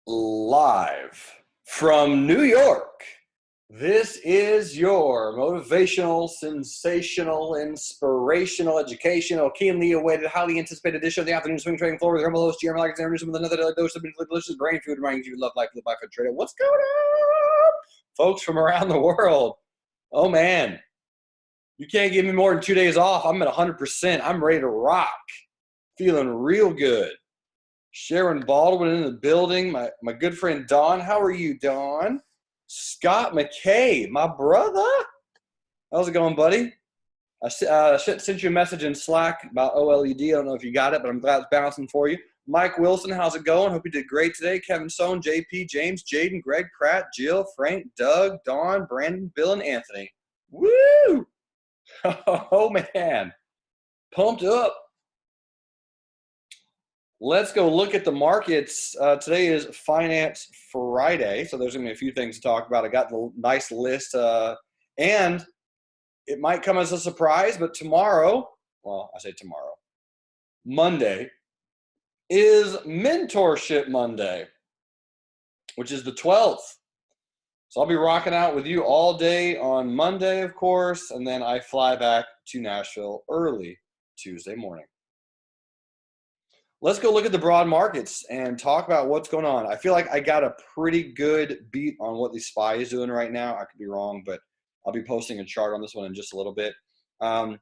Live from New York. This is your motivational, sensational, inspirational, educational, keenly awaited, highly anticipated edition of the afternoon swing trading floor with your host, Jeremy Larkin, with another dose of delicious brain food reminding you love life, live life, and trade it. What's going on, folks from around the world? Oh man, you can't give me more than 2 days off. I'm at 100%. I'm ready to rock. Feeling real good. Sharon Baldwin in the building. My good friend Don. How are you, Don? Scott McKay, my brother. How's it going, buddy? I sent you a message in Slack about OLED. I don't know if you got it, but I'm glad it's bouncing for you. Mike Wilson, how's it going? Hope you did great today. Kevin Sohn, JP, James, Jaden, Greg, Pratt, Jill, Frank, Doug, Don, Brandon, Bill, and Anthony. Woo! Oh, man. Pumped up. Let's go look at the markets. Today is Finance Friday, so there's going to be a few things to talk about. I got the nice list, and it might come as a surprise, but tomorrow, well, I say tomorrow, Monday, is Mentorship Monday, which is the 12th. So I'll be rocking out with you all day on Monday, of course, and then I fly back to Nashville early Tuesday morning. Let's go look at the broad markets and talk about what's going on. I feel like I got a pretty good beat on what the SPY is doing right now. I could be wrong, but I'll be posting a chart on this one in just a little bit. I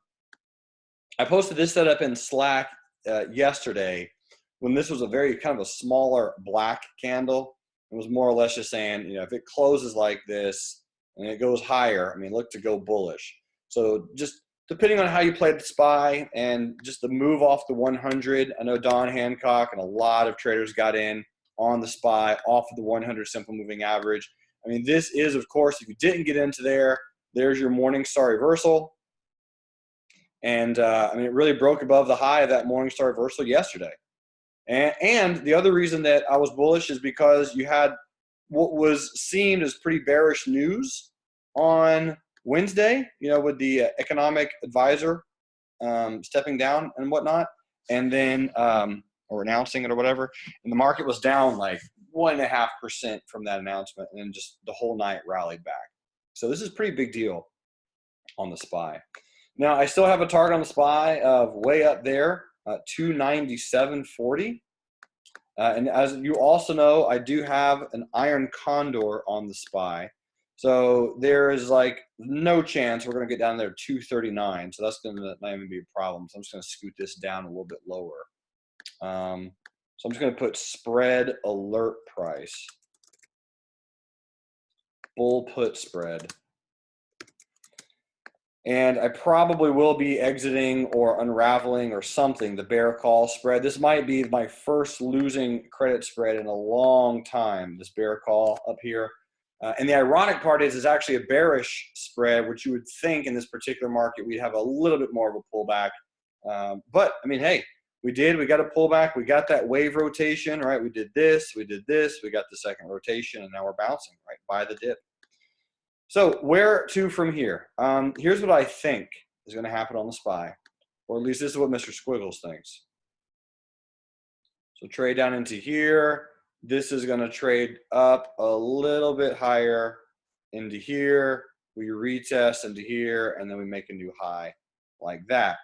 posted this setup in Slack yesterday when this was a very kind of a smaller black candle. It was more or less just saying, if it closes like this and it goes higher, look to go bullish. So just depending on how you played the SPY and just the move off the 100, I know Don Hancock and a lot of traders got in on the SPY off of the 100 simple moving average. This is, of course, if you didn't get into there, there's your Morningstar reversal. And, it really broke above the high of that Morningstar reversal yesterday. And the other reason that I was bullish is because you had what was seen as pretty bearish news on Wednesday, with the economic advisor stepping down and whatnot, and then or announcing it or whatever, and the market was down like 1.5% from that announcement, and then just the whole night rallied back. So this is a pretty big deal on the SPY. Now I still have a target on the SPY of way up there, 297.40. And as you also know, I do have an iron condor on the SPY. So there is like no chance we're going to get down there to 239. So that's going to not even be a problem. So I'm just going to scoot this down a little bit lower. So I'm just going to put spread alert price. Bull put spread. And I probably will be exiting or unraveling or something the bear call spread. This might be my first losing credit spread in a long time, this bear call up here. And the ironic part is it's actually a bearish spread, which you would think in this particular market we'd have a little bit more of a pullback. But, hey, we got a pullback. We got that wave rotation, right? We did this, we got the second rotation, and now we're bouncing, right, by the dip. So where to from here? Here's what I think is going to happen on the SPY, or at least this is what Mr. Squiggles thinks. So trade down into here. This is going to trade up a little bit higher into here. We retest into here, and then we make a new high like that.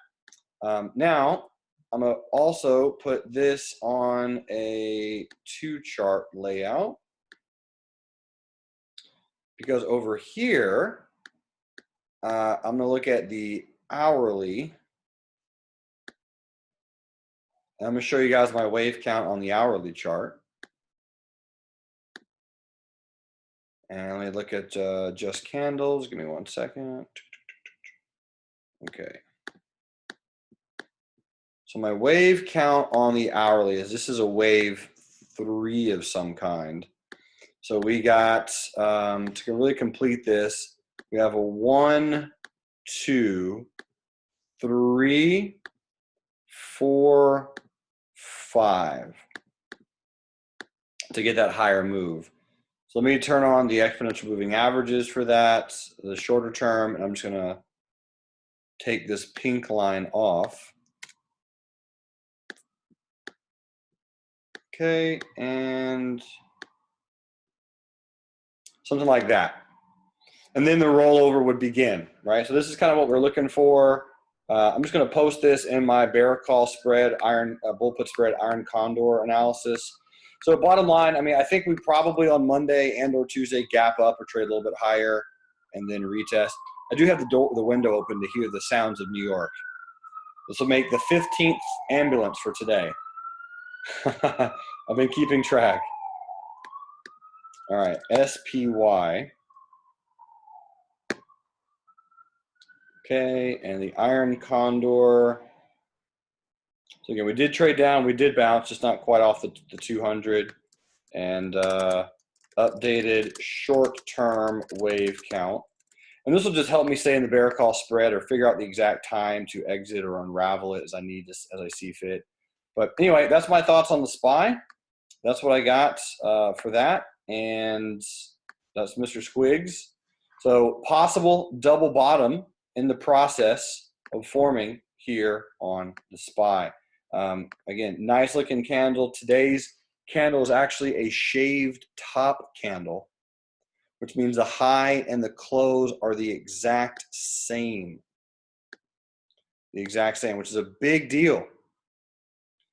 Now, I'm going to also put this on a 2-chart layout. Because over here, I'm going to look at the hourly. And I'm going to show you guys my wave count on the hourly chart. And let me look at just candles. Give me 1 second. Okay. So my wave count on the hourly is, this is a wave 3 of some kind. So we got, to really complete this, we have a 1, 2, 3, 4, 5 to get that higher move. So let me turn on the exponential moving averages for that, the shorter term, and I'm just going to take this pink line off. Okay, and something like that. And then the rollover would begin, right? So this is kind of what we're looking for. I'm just going to post this in my bear call spread, bull put spread, iron condor analysis. So bottom line, I mean, I think we probably on Monday and or Tuesday gap up or trade a little bit higher and then retest. I do have the window open to hear the sounds of New York. This will make the 15th ambulance for today. I've been keeping track. All right, SPY. Okay, and the iron condor. So again, we did trade down, we did bounce, just not quite off the 200. And updated short-term wave count. And this will just help me stay in the bear call spread or figure out the exact time to exit or unravel it as I need this, as I see fit. But anyway, that's my thoughts on the SPY. That's what I got for that. And that's Mr. Squiggs. So possible double bottom in the process of forming here on the SPY. Again, nice looking candle. Today's candle is actually a shaved top candle, which means the high and the close are the exact same. The exact same, which is a big deal.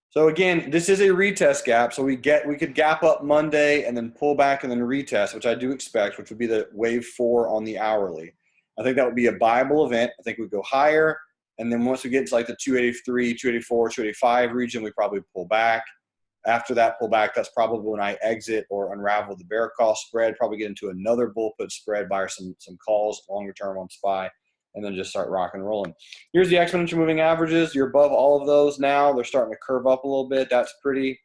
So again, this is a retest gap. So we could gap up Monday and then pull back and then retest, which I do expect, which would be the wave 4 on the hourly. I think that would be a buyable event. I think we'd go higher. And then once we get to like the 283, 284, 285 region, we probably pull back. After that pullback, that's probably when I exit or unravel the bear call spread, probably get into another bull put spread, buy some calls longer term on SPY, and then just start rock and rolling. Here's the exponential moving averages. You're above all of those now. They're starting to curve up a little bit. That's pretty.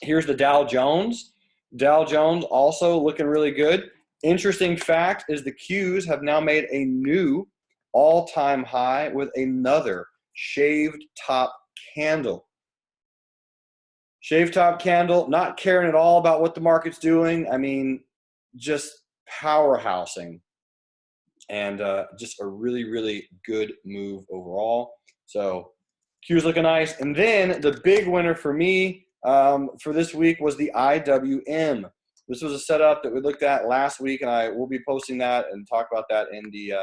Here's the Dow Jones. Dow Jones also looking really good. Interesting fact is the Qs have now made a new all-time high with another shaved top candle. Shaved top candle, not caring at all about what the market's doing. I mean, just powerhousing. And just a really, really good move overall. So Q's looking nice. And then the big winner for me for this week was the IWM. This was a setup that we looked at last week, and I will be posting that and talk about that in the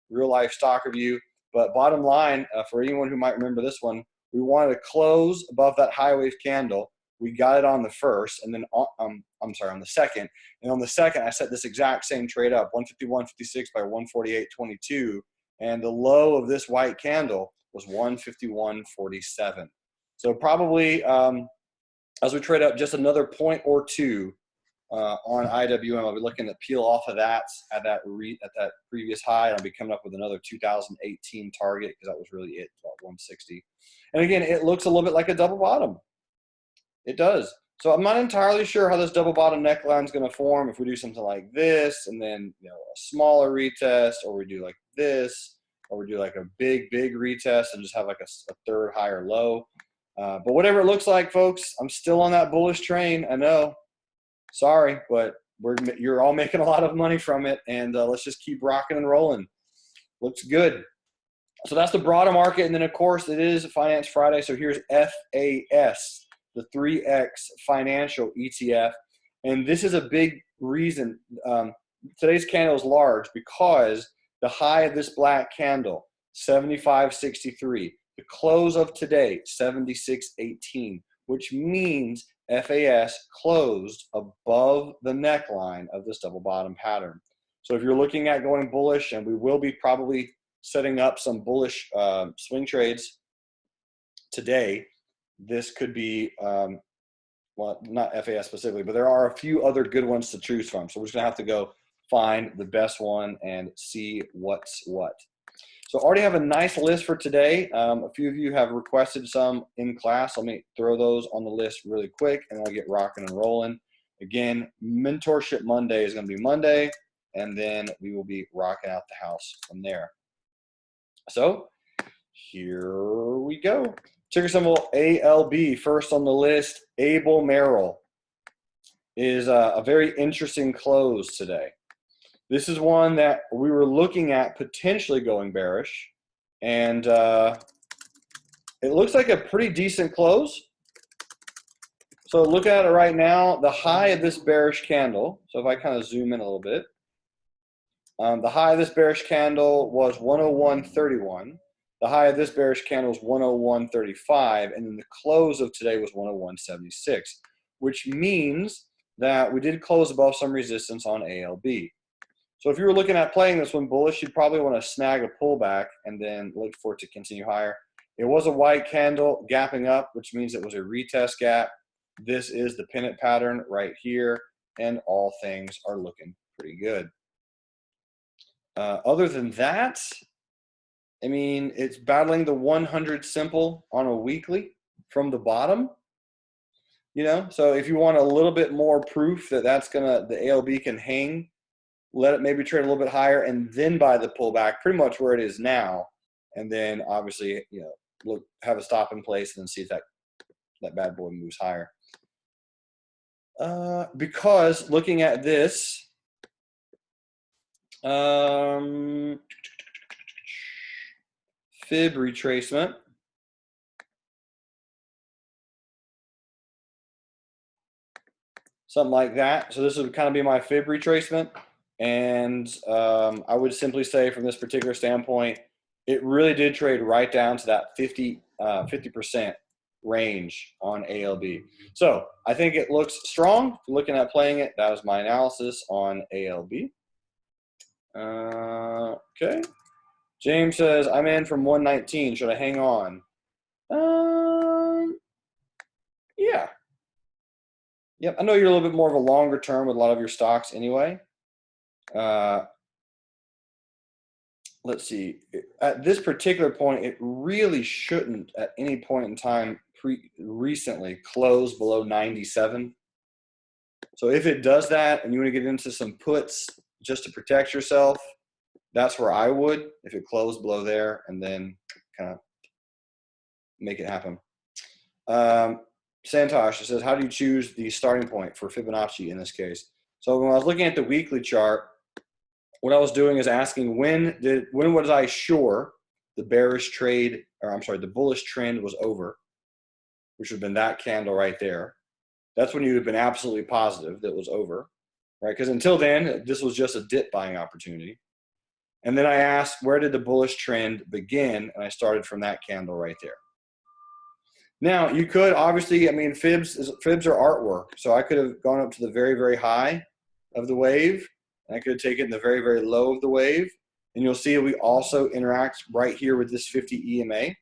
real life stock review. But bottom line, for anyone who might remember this one, we wanted to close above that high wave candle. We got it on the first, and then on the second. And on the second, I set this exact same trade up, 151.56 by 148.22. And the low of this white candle was 151.47. So probably as we trade up just another point or two on IWM, I'll be looking to peel off of that at that previous high. I'll be coming up with another 2018 target because that was really it, about 160. And again, it looks a little bit like a double bottom. It does. So I'm not entirely sure how this double bottom neckline is going to form. If we do something like this and then a smaller retest, or we do like this, or we do like a big retest and just have like a third higher low. But whatever it looks like, folks, I'm still on that bullish train. I know. Sorry, but you're all making a lot of money from it, and let's just keep rocking and rolling. Looks good. So that's the broader market, and then of course it is Finance Friday. So here's FAS, the 3X financial ETF, and this is a big reason. Today's candle is large because the high of this black candle, 75.63. The close of today, 76.18, which means FAS closed above the neckline of this double bottom pattern. So if you're looking at going bullish, and we will be probably setting up some bullish swing trades today, this could be, well, not FAS specifically, but there are a few other good ones to choose from. So we're just going to have to go find the best one and see what's what. So I already have a nice list for today. A few of you have requested some in class. Let me throw those on the list really quick, and I'll get rocking and rolling. Again, Mentorship Monday is going to be Monday, and then we will be rocking out the house from there. So here we go. Ticker symbol ALB, first on the list. Able Merrill is a very interesting close today. This is one that we were looking at potentially going bearish, and it looks like a pretty decent close. So look at it right now, the high of this bearish candle. So if I kind of zoom in a little bit, the high of this bearish candle was 101.31. The high of this bearish candle was 101.35, and then the close of today was 101.76, which means that we did close above some resistance on ALB. So if you were looking at playing this one bullish, you'd probably want to snag a pullback and then look for it to continue higher. It was a white candle gapping up, which means it was a retest gap. This is the pennant pattern right here, and all things are looking pretty good. Other than that, I mean, it's battling the 100 simple on a weekly from the bottom. You know, so if you want a little bit more proof that the ALB can hang, let it maybe trade a little bit higher and then buy the pullback pretty much where it is now. And then obviously, you know, have a stop in place and then see if that bad boy moves higher. Because looking at this, fib retracement. Something like that. So this would kind of be my fib retracement. And I would simply say from this particular standpoint, it really did trade right down to that 50% range on ALB. So I think it looks strong. Looking at playing it, that was my analysis on ALB. Okay. James says, I'm in from 119. Should I hang on? Yeah. Yep. I know you're a little bit more of a longer term with a lot of your stocks anyway. Let's see. At this particular point, it really shouldn't at any point in time recently close below 97. So if it does that and you want to get into some puts just to protect yourself, that's where I would, if it closed below there, and then kind of make it happen. Santosh says, how do you choose the starting point for Fibonacci in this case? So when I was looking at the weekly chart, what I was doing is asking when was I sure the bearish trade, or I'm sorry, the bullish trend was over, which would have been that candle right there. That's when you would have been absolutely positive that it was over, right? Because until then, this was just a dip buying opportunity. And then I asked, where did the bullish trend begin? And I started from that candle right there. Now, you could obviously, I mean, fibs are artwork. So I could have gone up to the very, very high of the wave. And I could have taken the very, very low of the wave. And you'll see we also interact right here with this 50 EMA.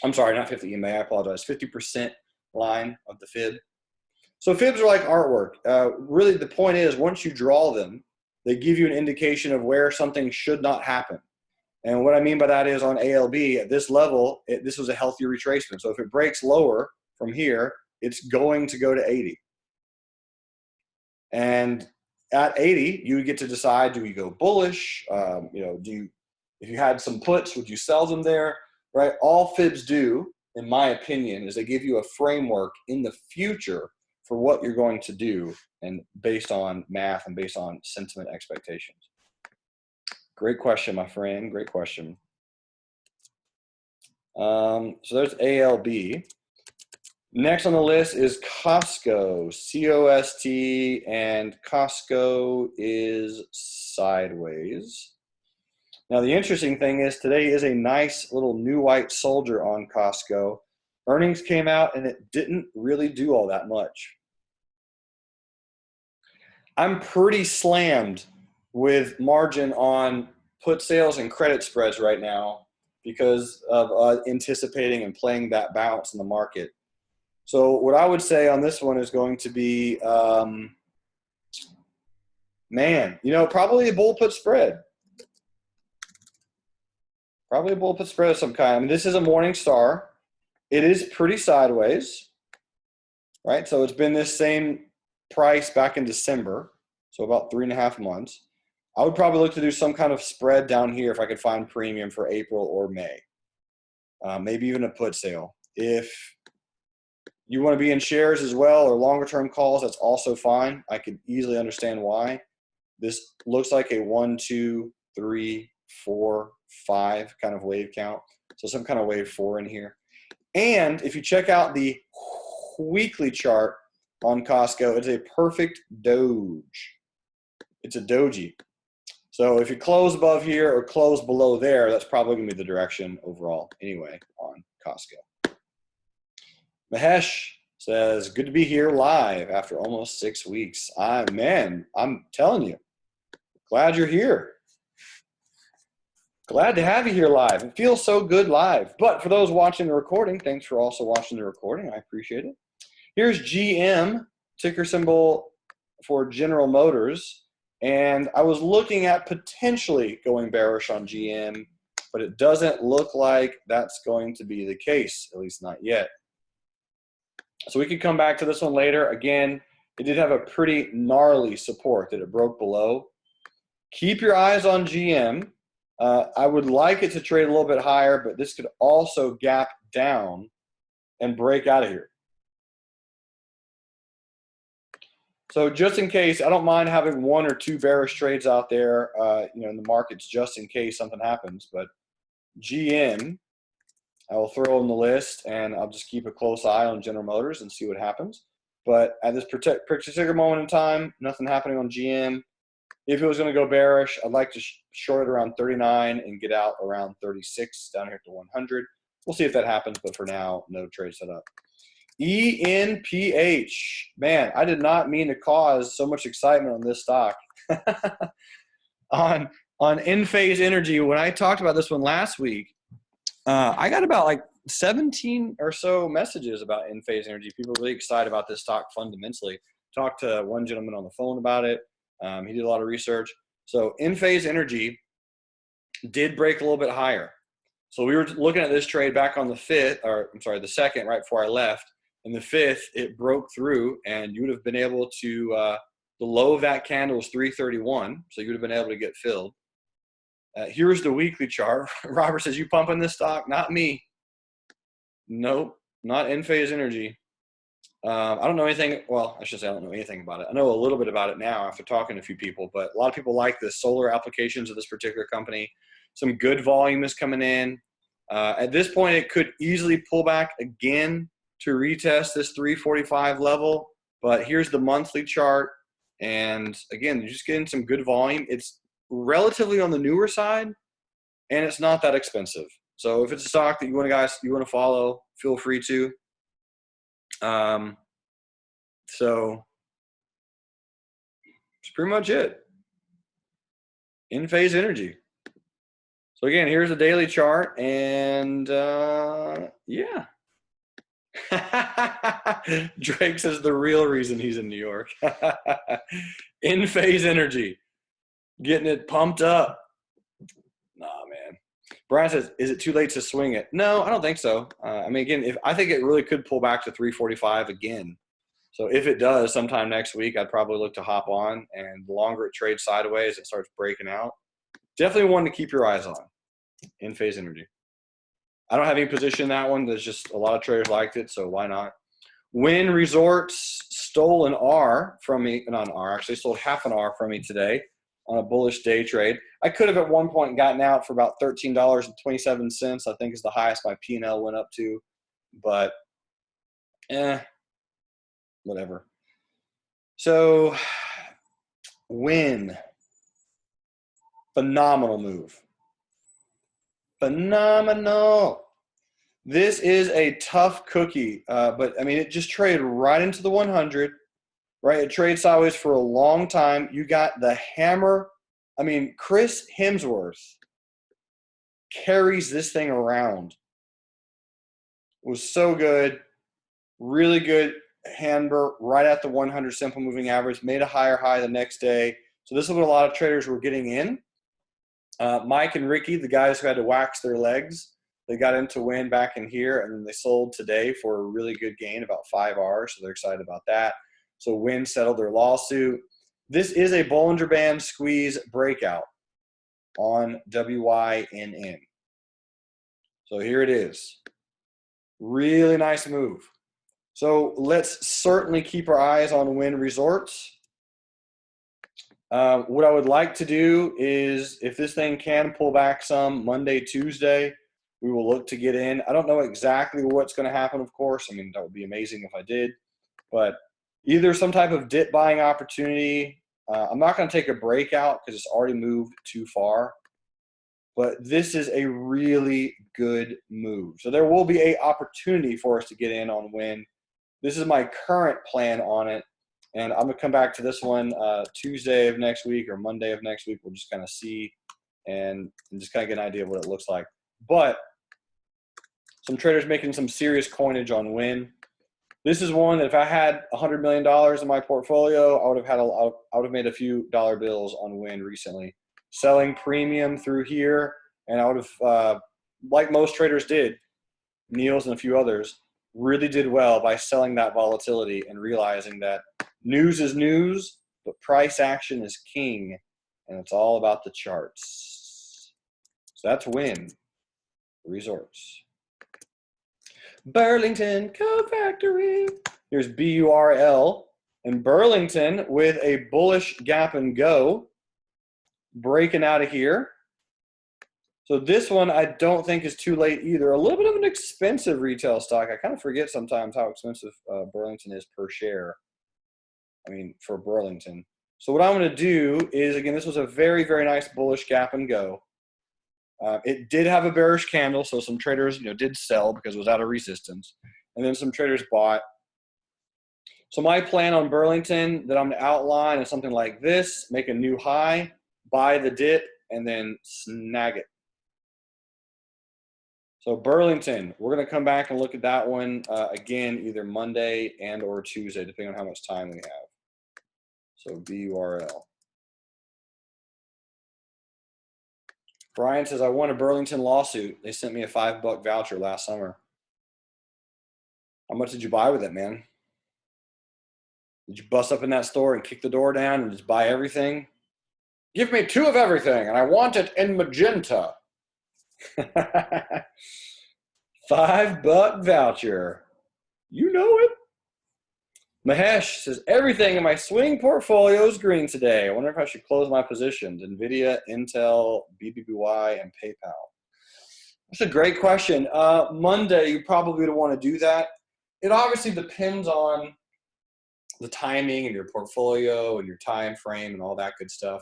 I'm sorry, not 50 EMA, I apologize. 50% line of the fib. So fibs are like artwork. Really, the point is, once you draw them, they give you an indication of where something should not happen. And what I mean by that is on ALB, at this level, this was a healthy retracement. So if it breaks lower from here, it's going to go to 80. And at 80, you would get to decide, do you go bullish? If you had some puts, would you sell them there? Right? All fibs do, in my opinion, is they give you a framework in the future for what you're going to do, and based on math and based on sentiment expectations. Great question, my friend. Great question. So there's ALB. Next on the list is Costco, COST, and Costco is sideways. Now, the interesting thing is today is a nice little new white soldier on Costco. Earnings came out and it didn't really do all that much. I'm pretty slammed with margin on put sales and credit spreads right now because of anticipating and playing that bounce in the market. So what I would say on this one is going to be, probably a bull put spread. Probably a bull put spread of some kind. I mean, this is a morning star. It is pretty sideways, right? So it's been this same price back in December, so about 3.5 months. I would probably look to do some kind of spread down here if I could find premium for April or May. Maybe even a put sale. If you want to be in shares as well or longer term calls, that's also fine. I could easily understand why. This looks like a 1, 2, 3, 4, 5 kind of wave count. So some kind of wave 4 in here. And if you check out the weekly chart on Costco, it's a perfect doge. It's a doji. So if you close above here or close below there, that's probably going to be the direction overall anyway on Costco. Mahesh says, good to be here live after almost 6 weeks. Man, I'm telling you, glad you're here. Glad to have you here live. It feels so good live. But for those watching the recording, thanks for also watching the recording. I appreciate it. Here's GM, ticker symbol for General Motors. And I was looking at potentially going bearish on GM, but it doesn't look like that's going to be the case, at least not yet. So we could come back to this one later. Again, it did have a pretty gnarly support that it broke below. Keep your eyes on GM. I would like it to trade a little bit higher, but this could also gap down and break out of here. So just in case, I don't mind having 1 or 2 bearish trades out there, in the markets, just in case something happens. But GM, I will throw in the list, and I'll just keep a close eye on General Motors and see what happens. But at this particular moment in time, nothing happening on GM. If it was going to go bearish, I'd like to short it around 39 and get out around 36 down here to 100. We'll see if that happens, but for now, no trade set up. ENPH. Man, I did not mean to cause so much excitement on this stock. on Enphase Energy, when I talked about this one last week, I got about like 17 or so messages about Enphase Energy. People are really excited about this stock fundamentally. Talked to one gentleman on the phone about it. He did a lot of research. So Enphase Energy did break a little bit higher. So we were looking at this trade back on the 2nd, right before I left. And the 5th, it broke through, and you would have been able to, the low of that candle was 331, so you would have been able to get filled. Here's the weekly chart. Robert says, you pumping this stock? Not me. Nope, not Enphase Energy. I don't know anything. Well, I should say I don't know anything about it. I know a little bit about it now after talking to a few people, but a lot of people like the solar applications of this particular company. Some good volume is coming in. At this point, it could easily pull back again to retest this 345 level, but here's the monthly chart. And again, you're just getting some good volume. It's relatively on the newer side, and it's not that expensive. So if it's a stock that you want to follow, feel free to. So that's pretty much it. Enphase Energy. So again, here's a daily chart, and yeah. Drake says the real reason he's in New York. Enphase Energy, getting it pumped up. Nah, man. Brian says, is it too late to swing it? No, I don't think so. I mean, again, I think it really could pull back to 345 again. So if it does sometime next week, I'd probably look to hop on, and the longer it trades sideways, it starts breaking out. Definitely one to keep your eyes on. Enphase Energy. I don't have any position in that one. There's just a lot of traders liked it, so why not? Wynn Resorts stole an R from me, not an R, actually sold half an R from me today on a bullish day trade. I could have at one point gotten out for about $13.27, I think is the highest my P&L went up to, but whatever. So Wynn, phenomenal move. Phenomenal. This is a tough cookie, but I mean, it just traded right into the 100, right? It traded sideways for a long time. You got the hammer. I mean, Chris Hemsworth carries this thing around. It was so good. Really good hammer right at the 100 simple moving average. Made a higher high the next day. So this is what a lot of traders were getting in. Mike and Ricky, the guys who had to wax their legs, they got into Wynn back in here, and then they sold today for a really good gain, about 5 Rs, so they're excited about that. So Wynn settled their lawsuit. This is a Bollinger Band squeeze breakout on WYNN. So here it is. Really nice move. So let's certainly keep our eyes on Wynn Resorts. What I would like to do is, if this thing can pull back some Monday, Tuesday, we will look to get in. I don't know exactly what's going to happen, of course. I mean, that would be amazing if I did. But either some type of dip buying opportunity. I'm not going to take a breakout because it's already moved too far. But this is a really good move. So there will be an opportunity for us to get in on Wynn. This is my current plan on it. And I'm going to come back to this one Tuesday of next week or Monday of next week. We'll just kind of see and just kind of get an idea of what it looks like. But some traders making some serious coinage on Wynn. This is one that if I had $100 million in my portfolio, I would have made a few dollar bills on Wynn recently. Selling premium through here, and I would have, like most traders did, Niels and a few others, really did well by selling that volatility and realizing that news is news, but price action is king, and it's all about the charts. So that's Wynn Resorts. Burlington Coat Factory. Here's BURL. And Burlington with a bullish gap and go. Breaking out of here. So this one I don't think is too late either. A little bit of an expensive retail stock. I kind of forget sometimes how expensive Burlington is per share. I mean, for Burlington. So what I'm going to do is, again, this was a very, very nice bullish gap and go. It did have a bearish candle, so some traders, did sell because it was out of resistance, and then some traders bought. So my plan on Burlington that I'm going to outline is something like this: make a new high, buy the dip, and then snag it. So Burlington, we're going to come back and look at that one again, either Monday and or Tuesday, depending on how much time we have. So BURL. Brian says, I won a Burlington lawsuit. They sent me a $5 voucher last summer. How much did you buy with it, man? Did you bust up in that store and kick the door down and just buy everything? Give me 2 of everything, and I want it in magenta. $5 voucher. You know it. Mahesh says, everything in my swing portfolio is green today. I wonder if I should close my positions. NVIDIA, Intel, BBBY, and PayPal. That's a great question. Monday, you probably would want to do that. It obviously depends on the timing and your portfolio and your time frame and all that good stuff.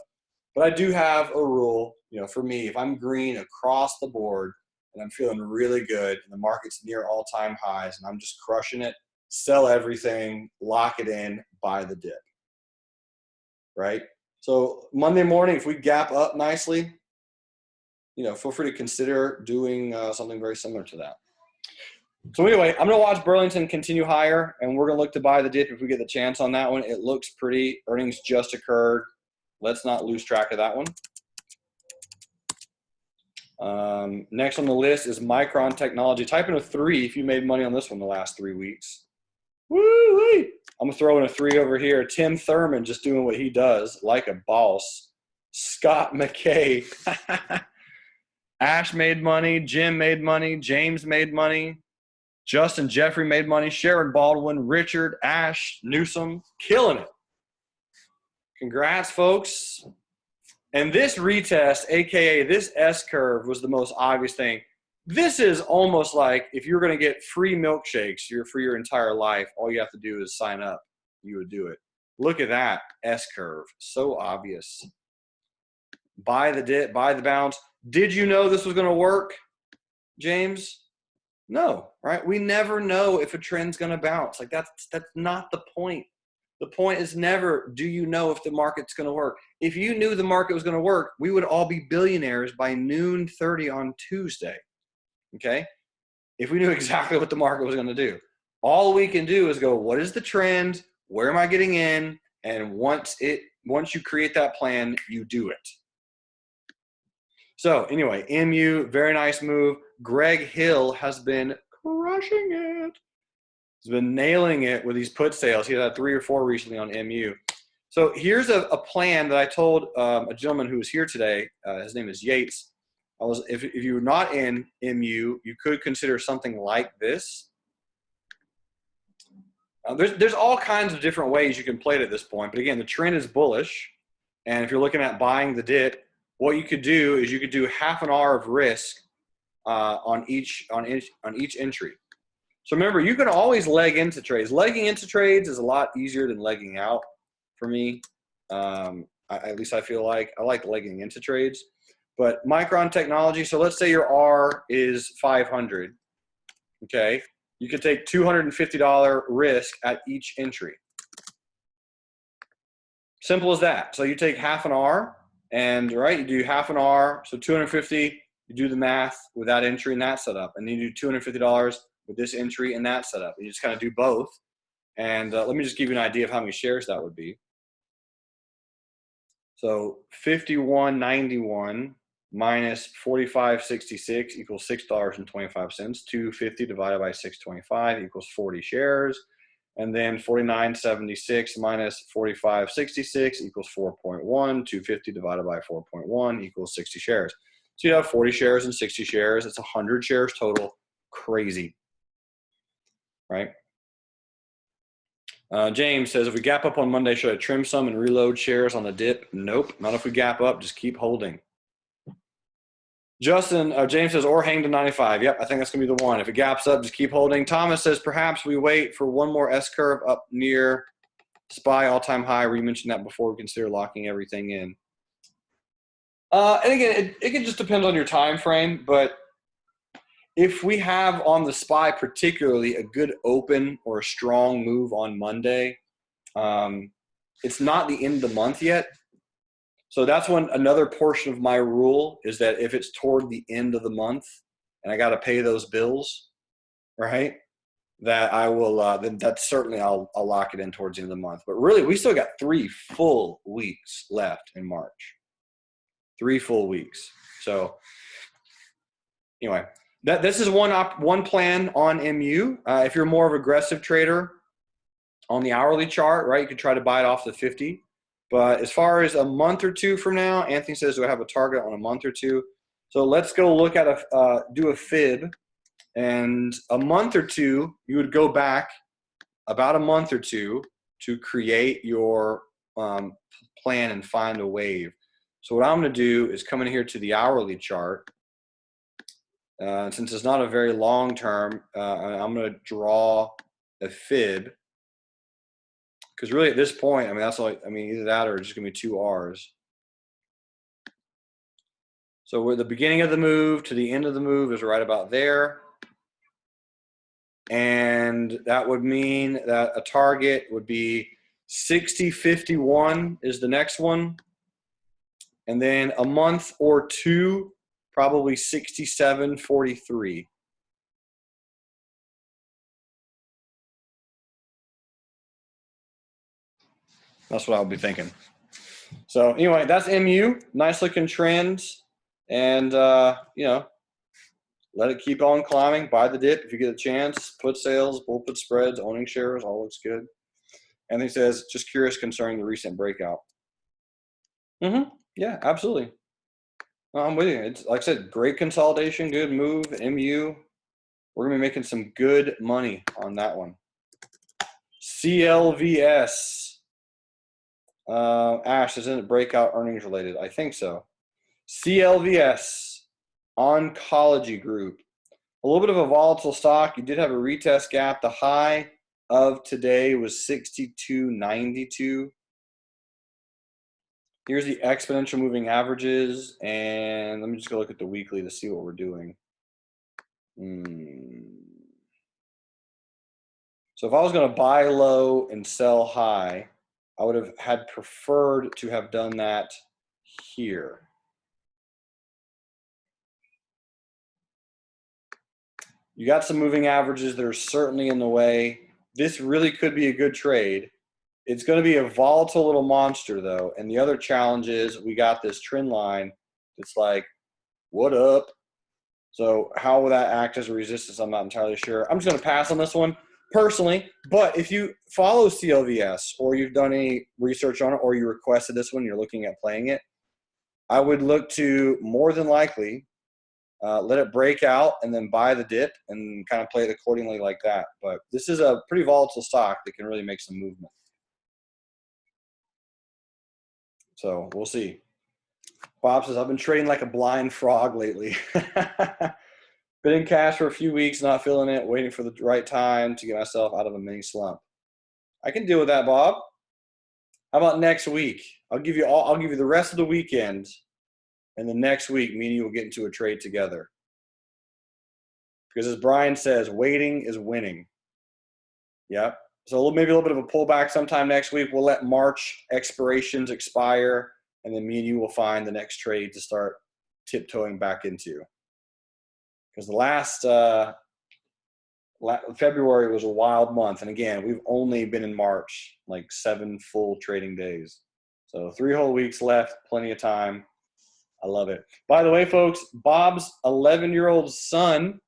But I do have a rule, for me, if I'm green across the board and I'm feeling really good and the market's near all-time highs and I'm just crushing it, sell everything, lock it in, buy the dip, right? So Monday morning, if we gap up nicely, feel free to consider doing something very similar to that. So anyway, I'm going to watch Burlington continue higher, and we're going to look to buy the dip if we get the chance on that one. It looks pretty. Earnings just occurred. Let's not lose track of that one. Next on the list is Micron Technology. Type in a 3 if you made money on this one the last 3 weeks. Woo-wee. I'm going to throw in a 3 over here. Tim Thurman just doing what he does like a boss. Scott McKay. Ash made money. Jim made money. James made money. Justin Jeffrey made money. Sharon Baldwin. Richard. Ash. Newsom. Killing it. Congrats, folks. And this retest, a.k.a. this S-curve, was the most obvious thing. This is almost like if you're going to get free milkshakes for your entire life, all you have to do is sign up. You would do it. Look at that S-curve. So obvious. Buy the dip, buy the bounce. Did you know this was going to work, James? No, right? We never know if a trend's going to bounce. Like that's not the point. The point is never, do you know if the market's going to work? If you knew the market was going to work, we would all be billionaires by noon 30 on Tuesday. Okay? If we knew exactly what the market was going to do. All we can do is go, what is the trend? Where am I getting in? And once you create that plan, you do it. So anyway, MU, very nice move. Greg Hill has been crushing it. He's been nailing it with these put sales. He had 3 or 4 recently on MU. So here's a plan that I told a gentleman who was here today. His name is Yates. If you're not in MU, you could consider something like this. There's all kinds of different ways you can play it at this point. But again, the trend is bullish. And if you're looking at buying the dip, what you could do is you could do half an hour of risk on each entry. So remember, you can always leg into trades. Legging into trades is a lot easier than legging out for me. At least I feel like I like legging into trades. But Micron Technology, so let's say your R is 500. Okay, you could take $250 risk at each entry. Simple as that. So you take half an R, and right, you do half an R, so 250. You do the math with that entry and that setup, and then you do $250 with this entry and that setup. You just kind of do both. And let me just give you an idea of how many shares that would be. So 51.91 minus 45.66 equals $6.25. 250 divided by 625 equals 40 shares. And then 49.76 minus 45.66 equals 4.1. 250 divided by 4.1 equals 60 shares. So you have 40 shares and 60 shares. It's 100 shares total. Crazy, right? James says, if we gap up on Monday, should I trim some and reload shares on the dip? Nope, not if we gap up. Just keep holding. Justin, James says, or hang to 95. Yep, I think that's going to be the one. If it gaps up, just keep holding. Thomas says, perhaps we wait for one more S-curve up near SPY all-time high. We mentioned that before. We consider locking everything in. And again, it can just depend on your time frame, but if we have on the SPY particularly a good open or a strong move on Monday, it's not the end of the month yet. So that's when another portion of my rule is that if it's toward the end of the month and I got to pay those bills, right, that I will, then that's certainly I'll lock it in towards the end of the month. But really, we still got 3 full weeks left in March. 3 full weeks. So anyway, this is one plan on MU. If you're more of an aggressive trader on the hourly chart, right, you could try to buy it off the 50. But as far as a month or two from now, Anthony says, do I have a target on a month or two? So let's go look at do a fib. And a month or two, you would go back about a month or two to create your plan and find a wave. So what I'm going to do is come in here to the hourly chart. Since it's not a very long term, I'm going to draw a fib. Because really at this point, I mean, that's like, I mean, either that or it's just going to be 2 R's. So we're the beginning of the move to the end of the move is right about there. And that would mean that a target would be 60.51 is the next one. And then a month or two, probably 67.43. That's what I would be thinking. So anyway, that's MU. Nice looking trends. And, you know, let it keep on climbing. Buy the dip if you get a chance. Put sales, bull put spreads, owning shares, all looks good. And he says, just curious concerning the recent breakout. Yeah, absolutely. I'm with you. It's like I said, great consolidation, good move, MU. We're going to be making some good money on that one. CLVS. Ash, isn't it breakout earnings related? I think so. CLVS, Oncology Group. A little bit of a volatile stock. You did have a retest gap. The high of today was 62.92. Here's the exponential moving averages. And let me just go look at the weekly to see what we're doing. So if I was going to buy low and sell high, I would have had preferred to have done that here. You got some moving averages that are certainly in the way. This really could be a good trade. It's going to be a volatile little monster, though. And the other challenge is we got this trend line that's like, what up? So how will that act as a resistance? I'm not entirely sure. I'm just going to pass on this one personally. But if you follow CLVS or you've done any research on it or you requested this one, you're looking at playing it, I would look to more than likely let it break out and then buy the dip and kind of play it accordingly like that. But this is a pretty volatile stock that can really make some movement. So we'll see. Bob says, I've been trading like a blind frog lately. Been in cash for a few weeks, not feeling it, waiting for the right time to get myself out of a mini slump. I can deal with that, Bob. How about next week? I'll give you the rest of the weekend, and the next week, me and you will get into a trade together. Because as Brian says, waiting is winning. Yep. So maybe a little bit of a pullback sometime next week. We'll let March expirations expire, and then me and you will find the next trade to start tiptoeing back into. Because the last February was a wild month, and again, we've only been in March, like 7 full trading days. So 3 whole weeks left, plenty of time. I love it. By the way, folks, Bob's 11-year-old son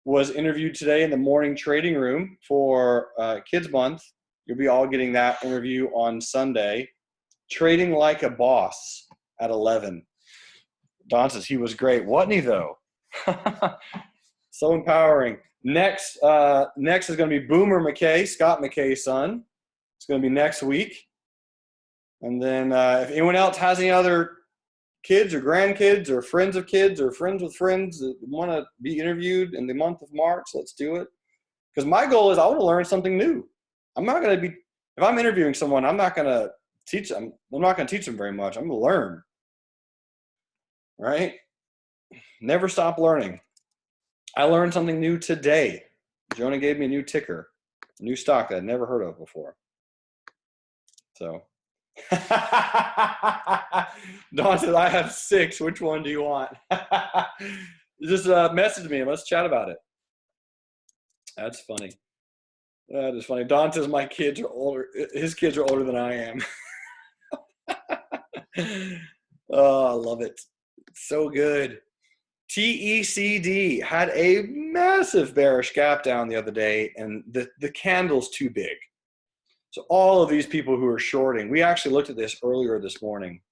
was interviewed today in the morning trading room for Kids Month. You'll be all getting that interview on Sunday. Trading like a boss at 11. Don says he was great. Wasn't he, though? So empowering. Next is going to be Boomer McKay, Scott McKay's son. It's going to be next week. And then if anyone else has any other kids or grandkids or friends of kids or friends with friends that want to be interviewed in the month of March, let's do it. Because my goal is I want to learn something new. I'm not going to be, if I'm interviewing someone, I'm not going to teach them. I'm not going to teach them very much. I'm going to learn. Right? Never stop learning. I learned something new today. Jonah gave me a new ticker, a new stock that I'd never heard of before. So. Don says, I have 6. Which one do you want? Just message me and let's chat about it. That's funny. That is funny. Don says my kids are older. His kids are older than I am. Oh, I love it. It's so good. TECD had a massive bearish gap down the other day, and the candle's too big. So all of these people who are shorting, we actually looked at this earlier this morning,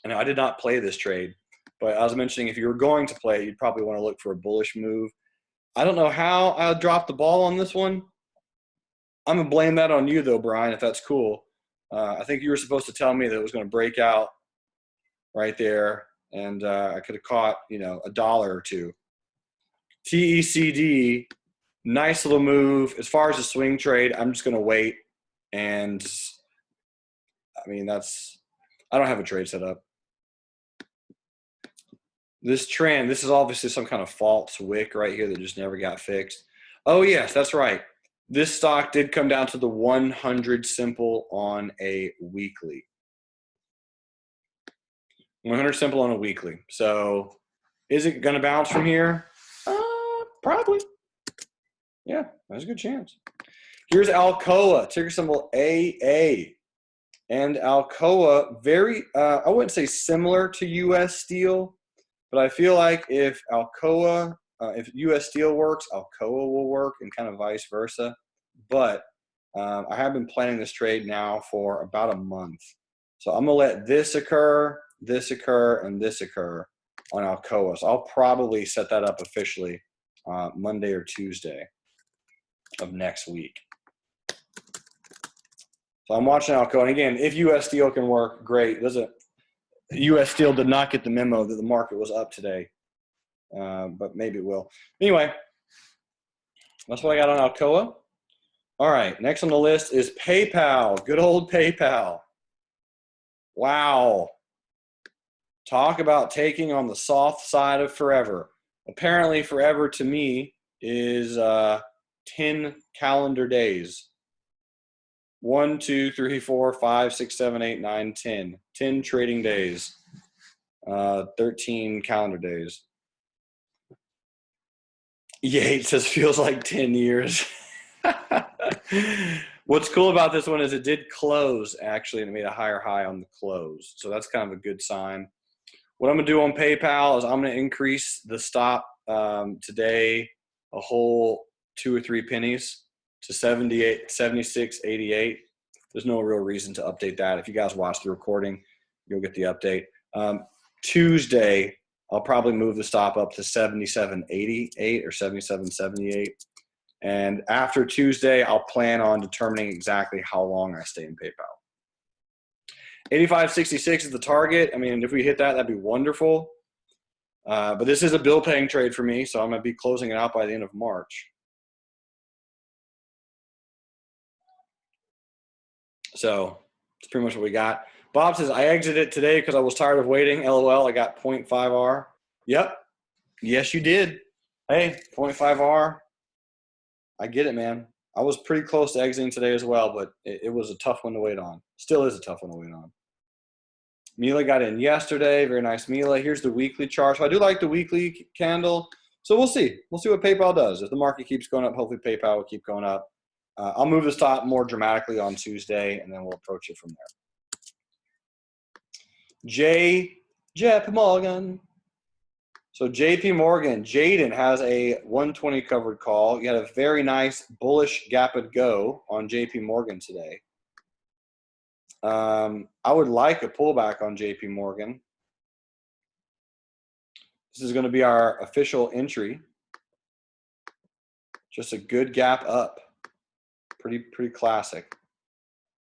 and I did not play this trade, but I was mentioning if you were going to play, you'd probably want to look for a bullish move. I don't know how I dropped the ball on this one. I'm going to blame that on you, though, Brian, if that's cool. I think you were supposed to tell me that it was going to break out right there, and I could have caught, $1 or $2. TECD, nice little move. As far as the swing trade, I'm just going to wait. And I mean, I don't have a trade set up. This trend, this is obviously some kind of false wick right here that just never got fixed. Oh, yes, that's right. This stock did come down to the 100 simple on a weekly. 100 simple on a weekly. So is it going to bounce from here? Probably. Yeah, there's a good chance. Here's Alcoa, ticker symbol AA. And Alcoa, very, I wouldn't say similar to U.S. Steel, but I feel like if U.S. Steel works, Alcoa will work, and kind of vice versa. But I have been planning this trade now for about a month. So I'm going to let this occur, and this occur on Alcoa. So I'll probably set that up officially Monday or Tuesday of next week. So I'm watching Alcoa. And again, if U.S. Steel can work, great. U.S. Steel did not get the memo that the market was up today, but maybe it will. Anyway, that's what I got on Alcoa. All right, next on the list is PayPal. Good old PayPal. Wow. Talk about taking on the soft side of forever. Apparently, forever to me is 10 calendar days. 1, 2, 3, 4, 5, 6, 7, 8, 9, 10. 10 trading days. 13 calendar days. Yates says feels like 10 years. What's cool about this one is it did close, actually, and it made a higher high on the close. So that's kind of a good sign. What I'm going to do on PayPal is I'm going to increase the stop today a whole 2 or 3 pennies to 76.88. There's no real reason to update that. If you guys watch the recording, you'll get the update. Tuesday, I'll probably move the stop up to 77.88 or 77.78. And after Tuesday, I'll plan on determining exactly how long I stay in PayPal. 85.66 is the target. I mean, if we hit that, that'd be wonderful. But this is a bill paying trade for me, so I'm going to be closing it out by the end of March. So that's pretty much what we got. Bob says, I exited today because I was tired of waiting. LOL, I got 0.5R. Yep. Yes, you did. Hey, 0.5R. I get it, man. I was pretty close to exiting today as well, but it was a tough one to wait on. Still is a tough one to wait on. Mila got in yesterday. Very nice, Mila. Here's the weekly chart. So I do like the weekly candle. So we'll see. We'll see what PayPal does. If the market keeps going up, hopefully PayPal will keep going up. I'll move the stop more dramatically on Tuesday, and then we'll approach it from there. JP Morgan. So JP Morgan, Jaden has a 120 covered call. You had a very nice bullish gap and go on JP Morgan today. I would like a pullback on JP Morgan. This is going to be our official entry. Just a good gap up. Pretty classic.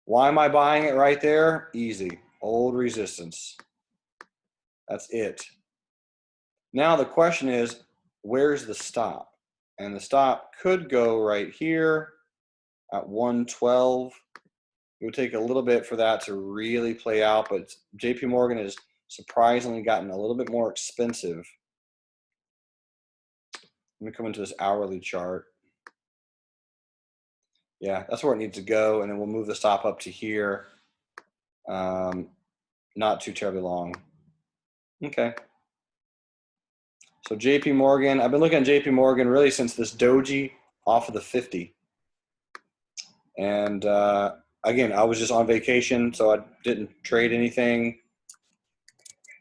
Why am I buying it right there? Easy. Old resistance. That's it. Now the question is, where's the stop? And the stop could go right here at 112. It would take a little bit for that to really play out, but JP Morgan has surprisingly gotten a little bit more expensive. Let me come into this hourly chart. Yeah, that's where it needs to go, and then we'll move the stop up to here. Not too terribly long. Okay. So JP Morgan, I've been looking at JP Morgan really since this doji off of the 50. And again, I was just on vacation, so I didn't trade anything.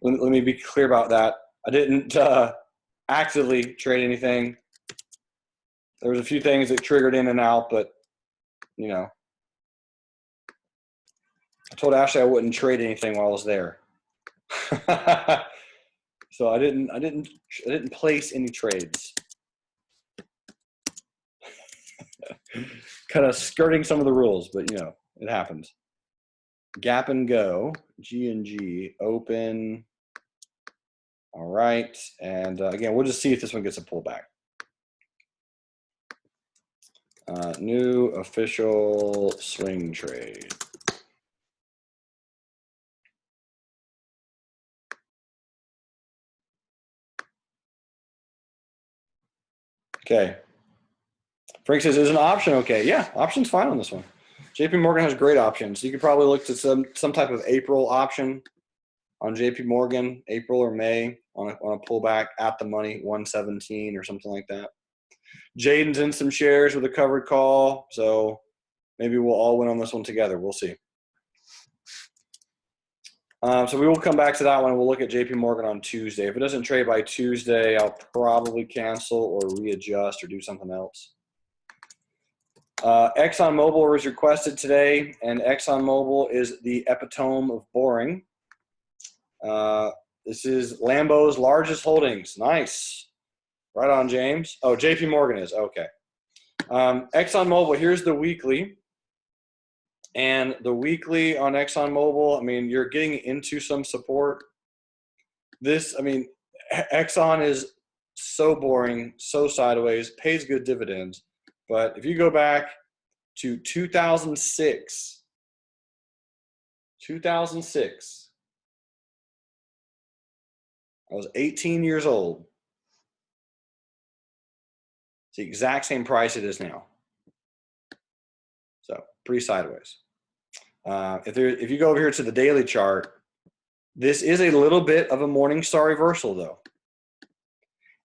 Let me be clear about that. I didn't actively trade anything. There was a few things that triggered in and out, but you know, I told Ashley I wouldn't trade anything while I was there. So I didn't place any trades. Kind of skirting some of the rules, but you know, it happens. Gap and go, G&G, open. All right, and again, we'll just see if this one gets a pullback. New official swing trade. Okay. Frank says, is an option okay? Yeah, option's fine on this one. JP Morgan has great options. You could probably look to some type of April option on JP Morgan, April or May on a pullback at the money, 117 or something like that. Jaden's in some shares with a covered call, so maybe we'll all win on this one together. We'll see. So we will come back to that one. We'll look at JP Morgan on Tuesday. If it doesn't trade by Tuesday, I'll probably cancel or readjust or do something else. ExxonMobil was requested today, and ExxonMobil is the epitome of boring. This is Lambeau's largest holdings. Nice. Right on, James. Oh, JP Morgan is. Okay. ExxonMobil, here's the weekly. And the weekly on ExxonMobil, I mean, you're getting into some support. This, I mean, Exxon is so boring, so sideways, pays good dividends. But if you go back to 2006, I was 18 years old. It's the exact same price it is now. So pretty sideways. If you go over here to the daily chart, this is a little bit of a Morningstar reversal though.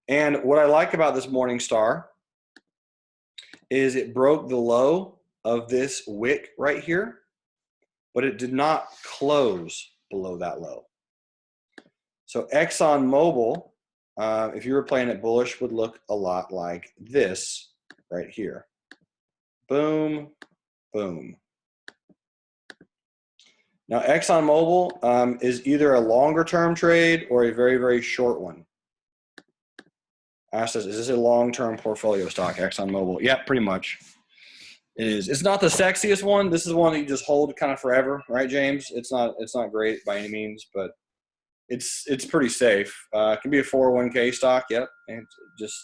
And what I like about this Morningstar is it broke the low of this wick right here, but it did not close below that low. So ExxonMobil, if you were playing it bullish, would look a lot like this right here. Boom, boom. Now ExxonMobil is either a longer term trade or a very, very short one. Ash says, is this a long-term portfolio stock, ExxonMobil? Yeah, pretty much. It is. It's not the sexiest one. This is one that you just hold kind of forever, right, James? It's not great by any means, but it's pretty safe. It can be a 401k stock. Yep, and just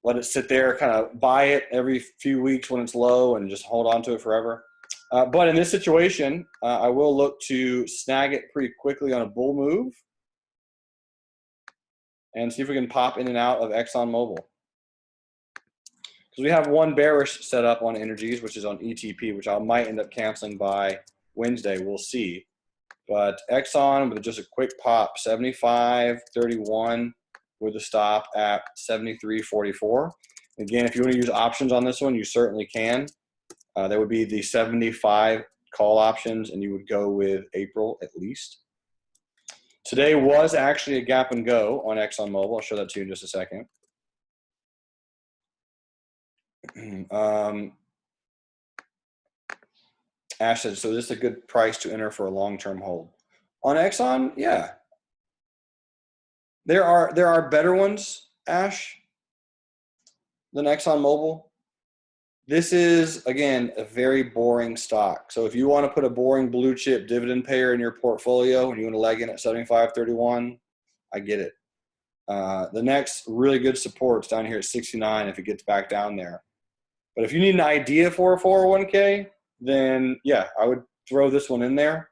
let it sit there. Kind of buy it every few weeks when it's low, and just hold on to it forever. But in this situation, I will look to snag it pretty quickly on a bull move, and see if we can pop in and out of ExxonMobil. Because we have one bearish setup on energies, which is on ETP, which I might end up canceling by Wednesday. We'll see. But Exxon with just a quick pop, 75.31 with a stop at 73.44. Again, if you want to use options on this one, you certainly can. That would be the 75 call options, and you would go with April at least. Today was actually a gap and go on ExxonMobil. I'll show that to you in just a second. Ash said, so this is a good price to enter for a long-term hold. On Exxon, yeah. There are better ones, Ash, than ExxonMobil. This is, again, a very boring stock. So if you want to put a boring blue chip dividend payer in your portfolio and you want to leg in at 75.31, I get it. The next really good support's down here at 69 if it gets back down there. But if you need an idea for a 401k, then yeah, I would throw this one in there.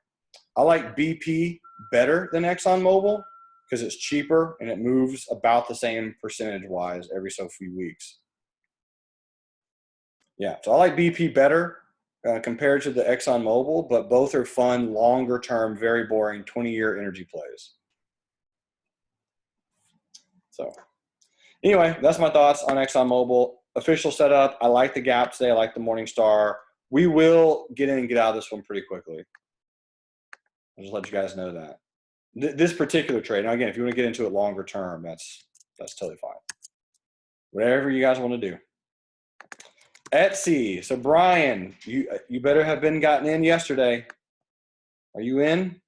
I like BP better than ExxonMobil because it's cheaper and it moves about the same percentage-wise every so few weeks. Yeah, so I like BP better compared to the ExxonMobil, but both are fun, longer-term, very boring 20-year energy plays. So anyway, that's my thoughts on ExxonMobil. Official setup, I like the gap today. I like the Morningstar. We will get in and get out of this one pretty quickly. I'll just let you guys know that. This particular trade, now again, if you want to get into it longer term, that's totally fine. Whatever you guys want to do. Etsy. So Brian, you better have been gotten in yesterday. Are you in?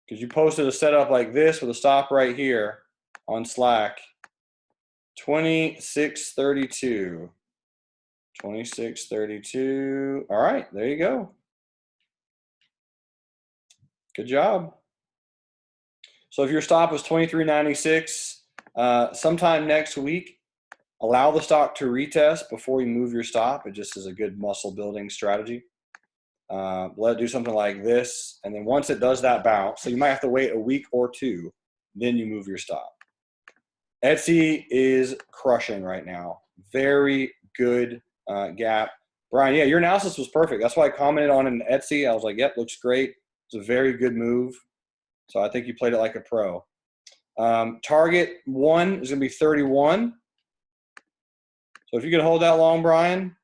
Because you posted a setup like this with a stop right here on Slack. 26.32. 26.32. All right, there you go. Good job. So if your stop was 23.96, sometime next week, allow the stock to retest before you move your stop. It just is a good muscle building strategy. Let it do something like this. And then once it does that bounce, so you might have to wait a week or two, then you move your stop. Etsy is crushing right now. Very good gap. Brian, yeah, your analysis was perfect. That's why I commented on it in Etsy. I was like, yep, looks great. It's a very good move. So I think you played it like a pro. Target 1 is going to be 31. So if you could hold that long, Brian.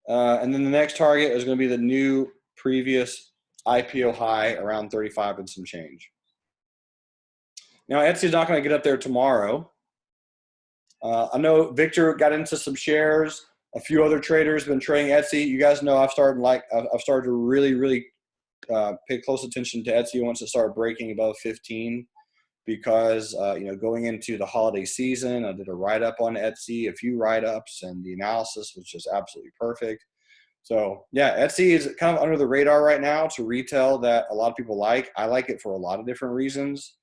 And then the next target is going to be the new previous IPO high around 35 and some change. Now, Etsy's not going to get up there tomorrow. I know Victor got into some shares. A few other traders have been trading Etsy. You guys know I've started to really pay close attention to Etsy once it started breaking above 15, because going into the holiday season, I did a write-up on Etsy, a few write-ups, and the analysis was just absolutely perfect. So yeah, Etsy is kind of under the radar right now. It's a retail that a lot of people like. I like it for a lot of different reasons.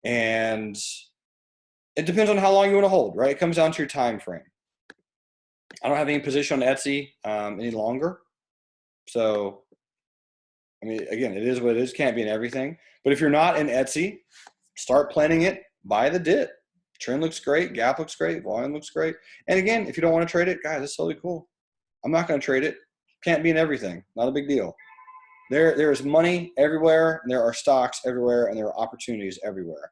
And it depends on how long you want to hold, right? It comes down to your time frame. I don't have any position on Etsy any longer. So, I mean, again, it is what it is. Can't be in everything. But if you're not in Etsy, start planning it. Buy the dip. Trend looks great. Gap looks great. Volume looks great. And again, if you don't want to trade it, guys, it's totally cool. I'm not going to trade it. Can't be in everything. Not a big deal. There is money everywhere, and there are stocks everywhere, and there are opportunities everywhere.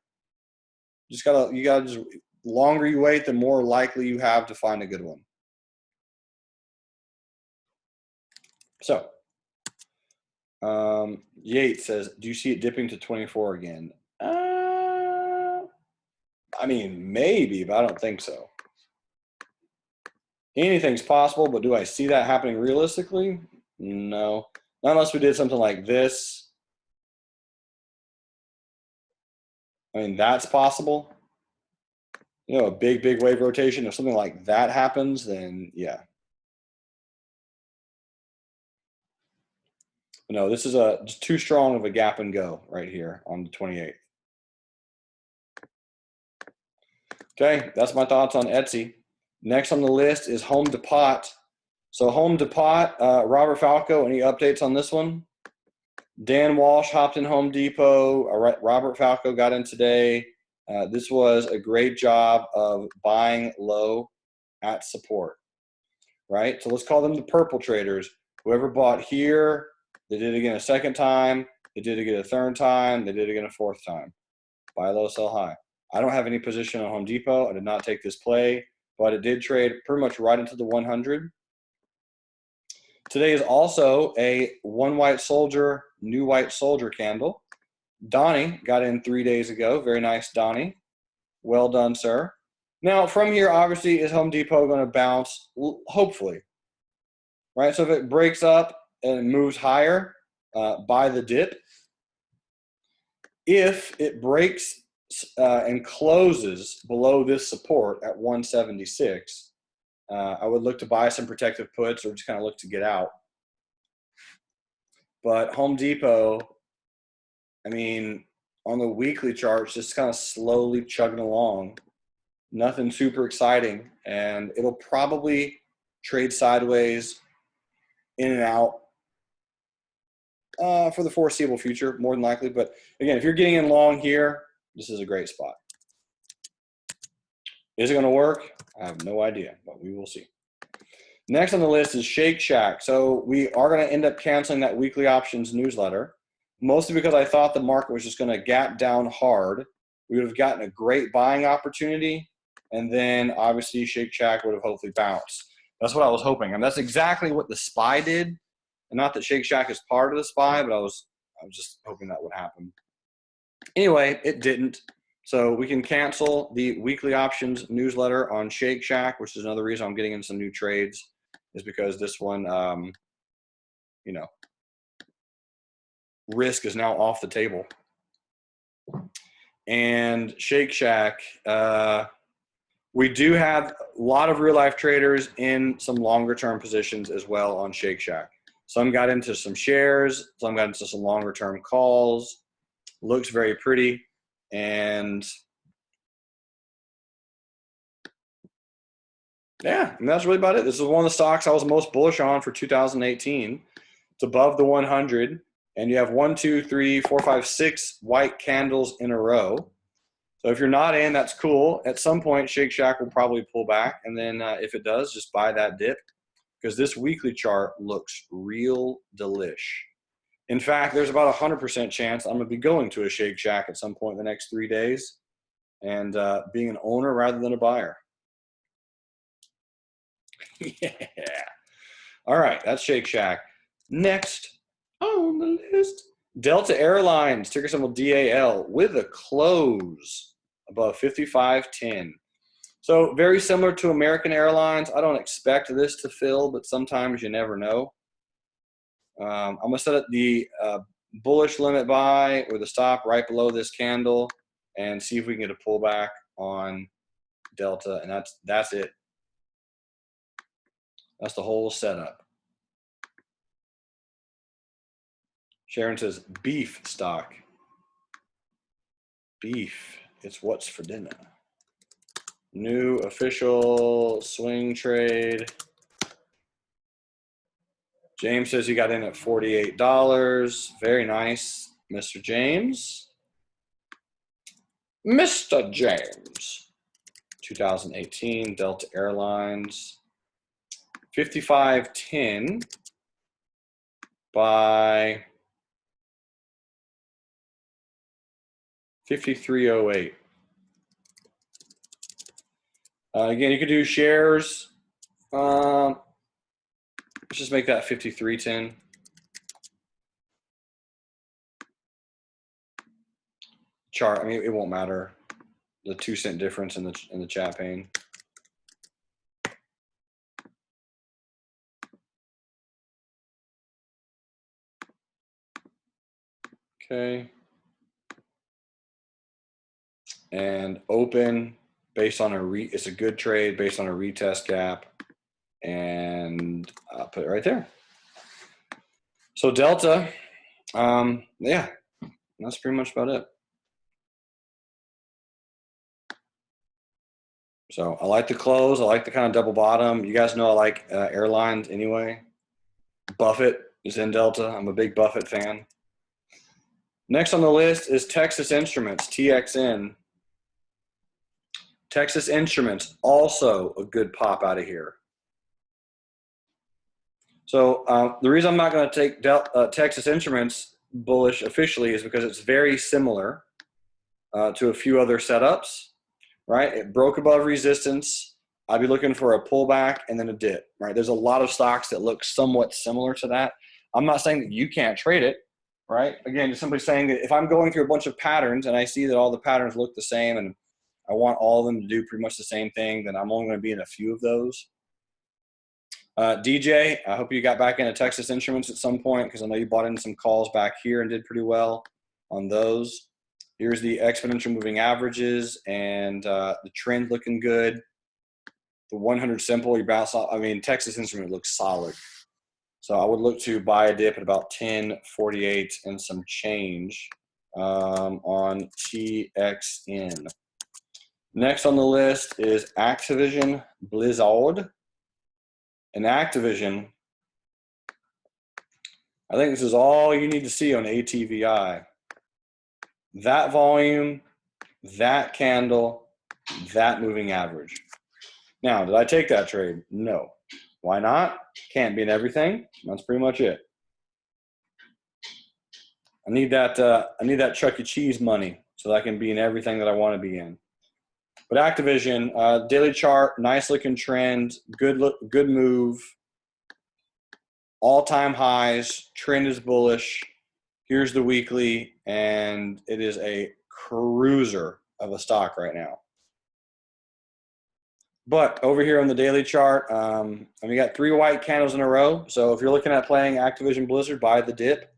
You gotta just, the longer you wait, the more likely you have to find a good one. So, Yates says, do you see it dipping to 24 again? I mean, maybe, but I don't think so. Anything's possible, but do I see that happening realistically? No. Not unless we did something like this. I mean, that's possible. A big wave rotation. If something like that happens, then yeah. No, this is just too strong of a gap and go right here on the 28th. Okay, that's my thoughts on Etsy. Next on the list is Home Depot. So Home Depot, Robert Falco, any updates on this one? Dan Walsh hopped in Home Depot. Robert Falco got in today. This was a great job of buying low at support, right? So let's call them the purple traders. Whoever bought here, they did it again a second time. They did it again a third time. They did it again a fourth time. Buy low, sell high. I don't have any position on Home Depot. I did not take this play, but it did trade pretty much right into the 100. Today is also a one white soldier, new white soldier candle. Donnie got in 3 days ago. Very nice, Donnie. Well done, sir. Now, from here, obviously, is Home Depot going to bounce? Hopefully. Right? So if it breaks up and moves higher, buy the dip. If it breaks and closes below this support at 176, I would look to buy some protective puts or just kind of look to get out. But Home Depot, I mean, on the weekly charts, just kind of slowly chugging along. Nothing super exciting. And it'll probably trade sideways in and out for the foreseeable future, more than likely. But again, if you're getting in long here, this is a great spot. Is it going to work? I have no idea, but we will see. Next on the list is Shake Shack. So we are going to end up canceling that weekly options newsletter, mostly because I thought the market was just going to gap down hard. We would have gotten a great buying opportunity, and then obviously Shake Shack would have hopefully bounced. That's what I was hoping. And that's exactly what the SPY did. And not that Shake Shack is part of the SPY, but I was just hoping that would happen. Anyway, it didn't. So we can cancel the weekly options newsletter on Shake Shack, which is another reason I'm getting in some new trades, is because this one, risk is now off the table. And Shake Shack, we do have a lot of real life traders in some longer term positions as well on Shake Shack. Some got into some shares, some got into some longer term calls. Looks very pretty. And yeah, and that's really about it. This is one of the stocks I was most bullish on for 2018. It's above the 100, and you have 1, 2, 3, 4, 5, 6 white candles in a row. So if you're not in, that's cool. At some point, Shake Shack will probably pull back, and then if it does, just buy that dip, because this weekly chart looks real delish. In fact, there's about 100% chance I'm going to be going to a Shake Shack at some point in the next 3 days and being an owner rather than a buyer. Yeah. All right, that's Shake Shack. Next on the list, Delta Airlines, ticker symbol DAL, with a close above 55.10. So very similar to American Airlines. I don't expect this to fill, but sometimes you never know. I'm going to set up the bullish limit buy with a stop right below this candle and see if we can get a pullback on Delta, and that's it. That's the whole setup. Sharon says beef stock. Beef, it's what's for dinner. New official swing trade. James says he got in at $48. Very nice, Mr. James. Mr. James. 2018 Delta Airlines. 55.10 by 53.08. Again, you could do shares. Let's just make that 53.10. Chart. I mean, it won't matter. The 2-cent difference in the chat pane. Okay. And open based on it's a good trade based on a retest gap, and I'll put it right there. So Delta, yeah, that's pretty much about it. So I like the close. I like the kind of double bottom. You guys know I like airlines anyway. Buffett is in Delta. I'm a big Buffett fan. Next on the list is Texas Instruments, TXN. Texas Instruments, also a good pop out of here. So the reason I'm not going to take Texas Instruments bullish officially is because it's very similar to a few other setups, right? It broke above resistance. I'd be looking for a pullback and then a dip, right? There's a lot of stocks that look somewhat similar to that. I'm not saying that you can't trade it, right? Again, just simply saying that if I'm going through a bunch of patterns and I see that all the patterns look the same and I want all of them to do pretty much the same thing, then I'm only going to be in a few of those. DJ, I hope you got back into Texas Instruments at some point because I know you bought in some calls back here and did pretty well on those. Here's the exponential moving averages and the trend looking good. The 100 simple, you bounce off. I mean, Texas Instrument looks solid. So I would look to buy a dip at about 10.48 and some change on TXN. Next on the list is Activision Blizzard. And Activision, I think this is all you need to see on ATVI. That volume, that candle, that moving average. Now, did I take that trade? No. Why not? Can't be in everything. That's pretty much it. I need that Chuck E. Cheese money so that I can be in everything that I want to be in. But Activision, daily chart, nice looking trend, good move. All-time highs, trend is bullish. Here's the weekly, and it is a cruiser of a stock right now. But over here on the daily chart, we got 3 white candles in a row. So if you're looking at playing Activision Blizzard, buy the dip.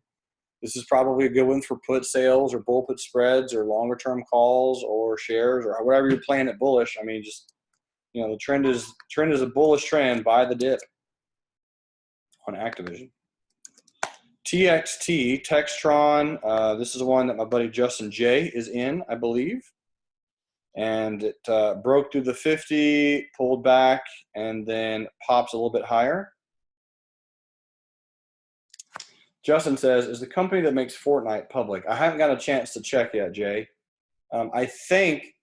This is probably a good one for put sales or bull put spreads or longer term calls or shares or whatever you're playing at bullish. I mean, just, you know, the trend is a bullish trend. Buy the dip on Activision. TXT, Textron, this is the one that my buddy Justin J is in, I believe. And it broke through the 50, pulled back, and then pops a little bit higher. Justin says, is the company that makes Fortnite public? I haven't got a chance to check yet, Jay. I think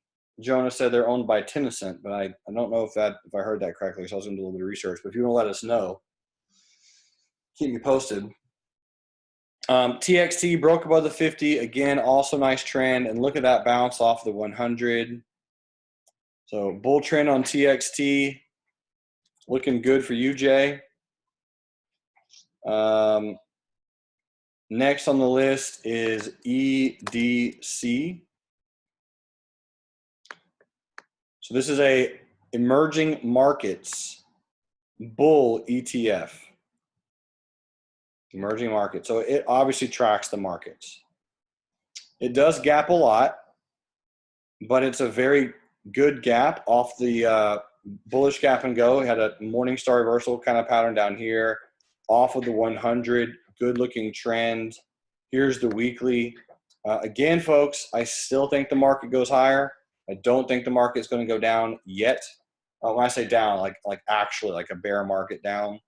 Jonah said they're owned by Tencent, but I don't know if I heard that correctly, so I was going to do a little bit of research. But if you want to let us know, keep me posted. TXT broke above the 50. Again, also nice trend. And look at that bounce off the 100. So bull trend on TXT. Looking good for you, Jay. Next on the list is EDC. So this is a emerging markets bull ETF. Emerging market. So it obviously tracks the markets. It does gap a lot, but it's a very good gap off the bullish gap and go. It had a morning star reversal kind of pattern down here, off of the 100, good looking trend. Here's the weekly. Again, folks, I still think the market goes higher. I don't think the market is going to go down yet. When I say down, like actually like a bear market down.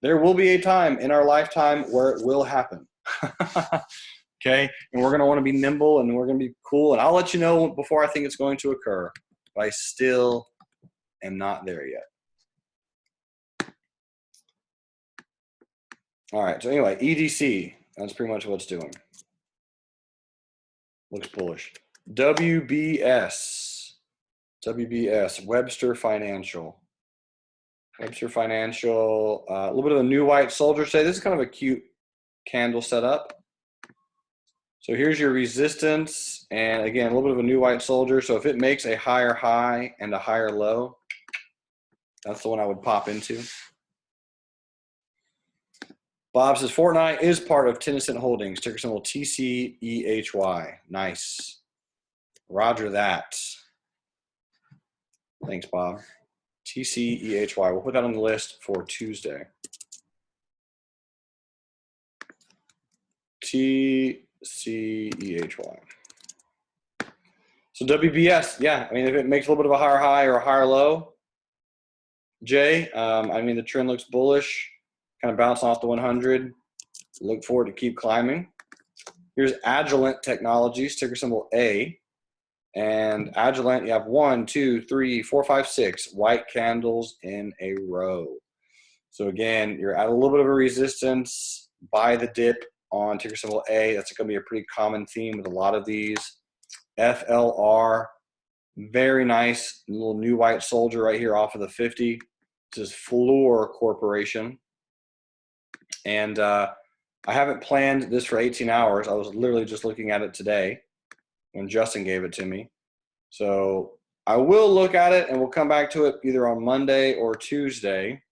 There will be a time in our lifetime where it will happen. Okay, and we're going to want to be nimble and we're going to be cool. And I'll let you know before I think it's going to occur. But I still am not there yet. All right, so anyway, EDC. That's pretty much what it's doing. Looks bullish. WBS, Webster Financial. Webster Financial, a little bit of a new white soldier today. This is kind of a cute candle setup. So here's your resistance, and again, a little bit of a new white soldier. So if it makes a higher high and a higher low, that's the one I would pop into. Bob says Fortnite is part of Tencent Holdings, ticker symbol TCEHY. Nice. Roger that. Thanks, Bob. TCEHY. We'll put that on the list for Tuesday. TCEHY. So WBS, yeah, I mean, if it makes a little bit of a higher high or a higher low, Jay, I mean, the trend looks bullish, kind of bouncing off the 100. Look forward to keep climbing. Here's Agilent Technologies, ticker symbol A. And Agilent, you have 1, 2, 3, 4, 5, 6 white candles in a row. So again, you're at a little bit of a resistance by the dip on ticker symbol A. That's going to be a pretty common theme with a lot of these. FLR, very nice little new white soldier right here off of the 50. This is Fluor Corporation. And I haven't planned this for 18 hours. I was literally just looking at it today when Justin gave it to me. So I will look at it and we'll come back to it either on Monday or Tuesday.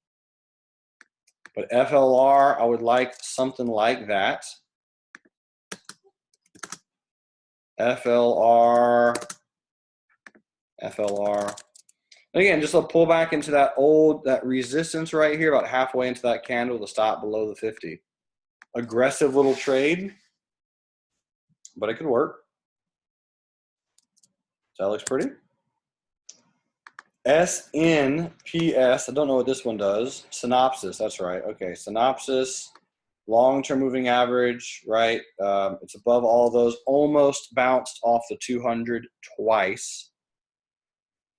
But FLR, I would like something like that. FLR. And again, just a pull back into that resistance right here, about halfway into that candle, the stop below the 50. Aggressive little trade, but it could work. So that looks pretty. SNPS, I don't know what this one does. Synopsys, that's right. Okay, Synopsys, long-term moving average, right? It's above all of those. Almost bounced off the 200 twice.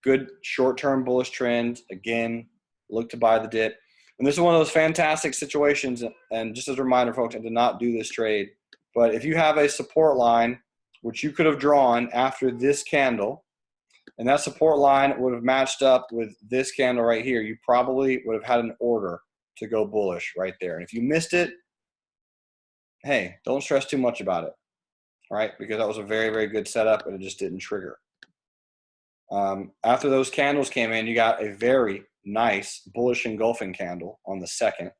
Good short-term bullish trend. Again, look to buy the dip. And this is one of those fantastic situations. And just as a reminder, folks, I did not do this trade. But if you have a support line, which you could have drawn after this candle, and that support line would have matched up with this candle right here, you probably would have had an order to go bullish right there. And if you missed it, hey, don't stress too much about it, right? Because that was a very, very good setup and it just didn't trigger. After those candles came in, you got a very nice bullish engulfing candle on the second,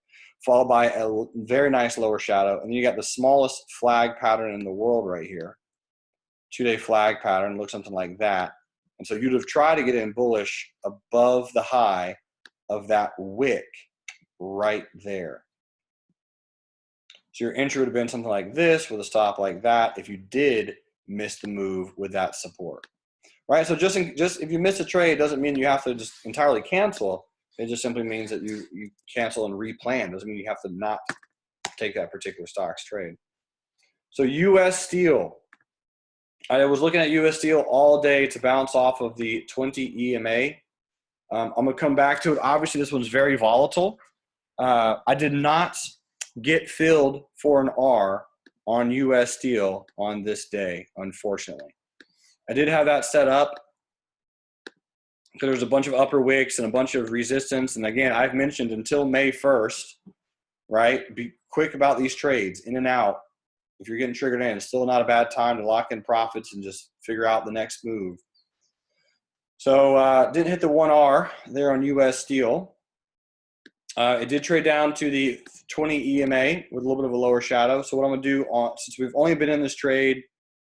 followed by a very nice lower shadow. And then you got the smallest flag pattern in the world right here. 2-day flag pattern, looks something like that. And so you'd have tried to get in bullish above the high of that wick right there. So your entry would have been something like this with a stop like that if you did miss the move with that support. Right? So just if you miss a trade, it doesn't mean you have to just entirely cancel. It just simply means that you cancel and replan. It doesn't mean you have to not take that particular stock's trade. So US Steel. I was looking at US Steel all day to bounce off of the 20 EMA. I'm going to come back to it. Obviously, this one's very volatile. I did not get filled for an R on US Steel on this day, unfortunately. I did have that set up because there's a bunch of upper wicks and a bunch of resistance. And again, I've mentioned until May 1st, right? Be quick about these trades, in and out. If you're getting triggered in, it's still not a bad time to lock in profits and just figure out the next move. So didn't hit the 1R there on US Steel. It did trade down to the 20 EMA with a little bit of a lower shadow. So what I'm going to do, since we've only been in this trade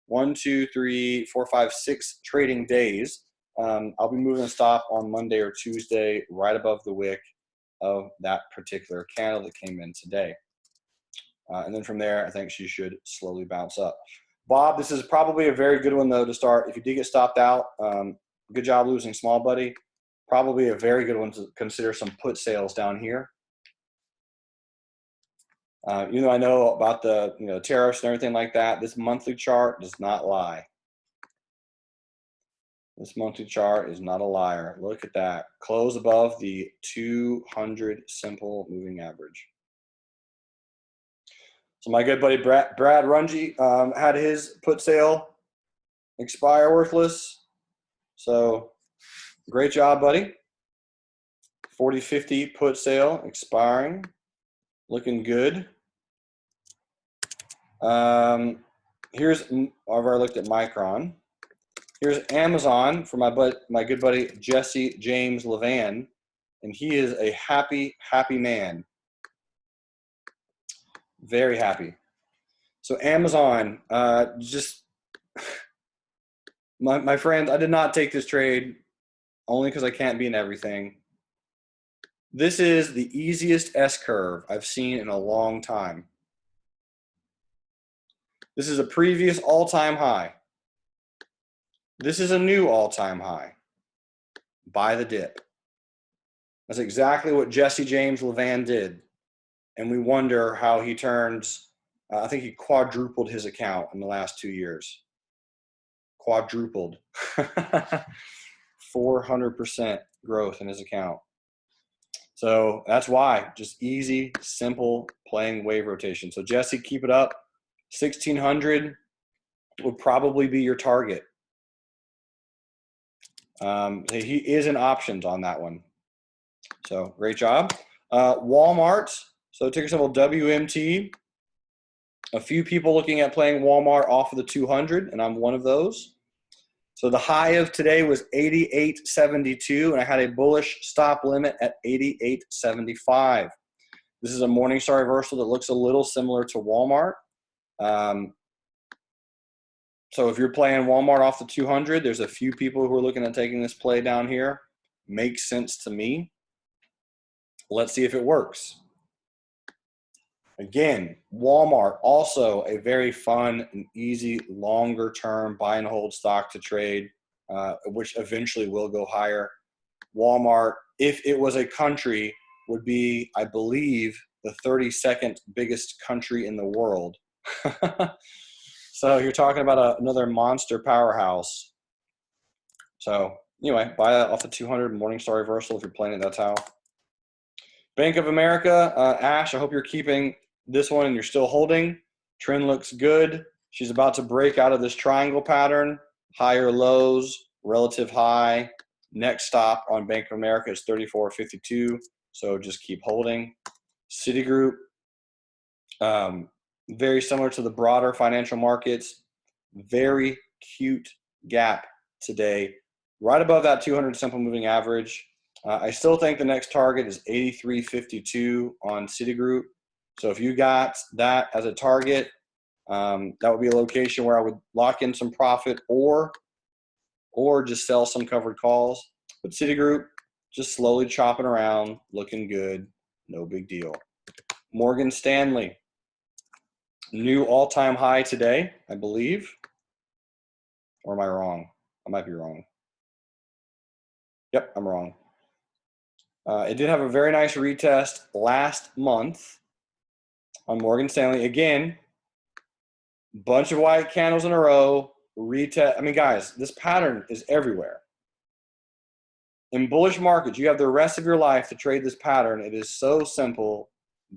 1, 2, 3, 4, 5, 6 trading days, I'll be moving the stop on Monday or Tuesday right above the wick of that particular candle that came in today. And then from there, I think she should slowly bounce up. Bob, this is probably a very good one, though, to start. If you did get stopped out, good job losing small, buddy. Probably a very good one to consider some put sales down here. Even though I know about the tariffs and everything like that, this monthly chart does not lie. This monthly chart is not a liar. Look at that. Close above the 200 simple moving average. So my good buddy Brad Runge had his put sale expire worthless. So great job, buddy. 40/50 put sale expiring. Looking good. Here's, I've already looked at Micron. Here's Amazon for my good buddy Jesse James Levan, and he is a happy, happy man. Very happy. So Amazon, my friend, I did not take this trade only because I can't be in everything. This is the easiest S curve I've seen in a long time. This is a previous all-time high. This is a new all-time high. Buy the dip. That's exactly what Jesse James Levan did. And we wonder how he turns, I think he quadrupled his account in the last 2 years. Quadrupled. 400% growth in his account. So that's why. Just easy, simple playing wave rotation. So Jesse, keep it up. 1,600 would probably be your target. He is in options on that one. So great job. Walmart. So ticker symbol WMT. A few people looking at playing Walmart off of the 200, and I'm one of those. So the high of today was 88.72, and I had a bullish stop limit at 88.75. This is a Morningstar reversal that looks a little similar to Walmart. So if you're playing Walmart off the 200, there's a few people who are looking at taking this play down here. Makes sense to me. Let's see if it works. Again, Walmart, also a very fun and easy longer-term buy and hold stock to trade, which eventually will go higher. Walmart, if it was a country, would be, I believe, the 32nd biggest country in the world. So you're talking about another monster powerhouse. So anyway, buy that off the 200 Morningstar reversal if you're playing it. That's how. Bank of America, Ash, I hope you're keeping this one and you're still holding. Trend looks good. She's about to break out of this triangle pattern. Higher lows, relative high. Next stop on Bank of America is 34.52. So just keep holding. Citigroup, very similar to the broader financial markets. Very cute gap today, right above that 200 simple moving average. I still think the next target is 83.52 on Citigroup. So if you got that as a target, that would be a location where I would lock in some profit or just sell some covered calls. But Citigroup, just slowly chopping around, looking good, no big deal. Morgan Stanley, new all-time high today, I believe. Or am I wrong? I might be wrong. Yep, I'm wrong. It did have a very nice retest last month on Morgan Stanley. Again, bunch of white candles in a row. Retest. I mean, guys, this pattern is everywhere. In bullish markets, you have the rest of your life to trade this pattern. It is so simple.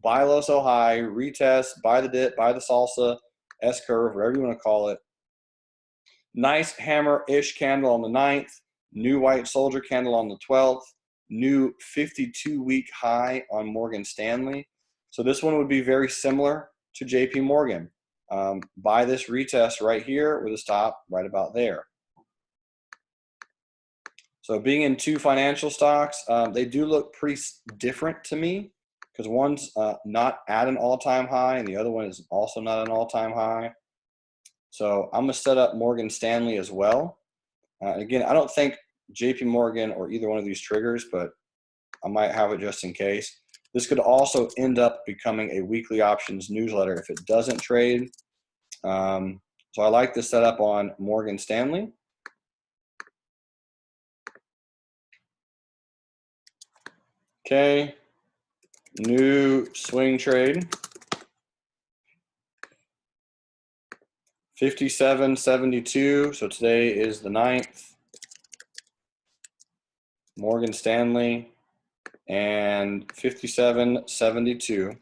Buy low, sell high, retest, buy the dip, buy the salsa, S-curve, whatever you want to call it. Nice hammer-ish candle on the 9th. New white soldier candle on the 12th. New 52-week high on Morgan Stanley. So this one would be very similar to JP Morgan. Buy this retest right here with a stop right about there. So being in two financial stocks, they do look pretty different to me because one's not at an all-time high and the other one is also not an all-time high. So I'm going to set up Morgan Stanley as well. Again, I don't think JP Morgan or either one of these triggers, but I might have it just in case. This could also end up becoming a weekly options newsletter if it doesn't trade. So I like this setup on Morgan Stanley. Okay, new swing trade. 57.72, so today is the 9th. Morgan Stanley and 57.72.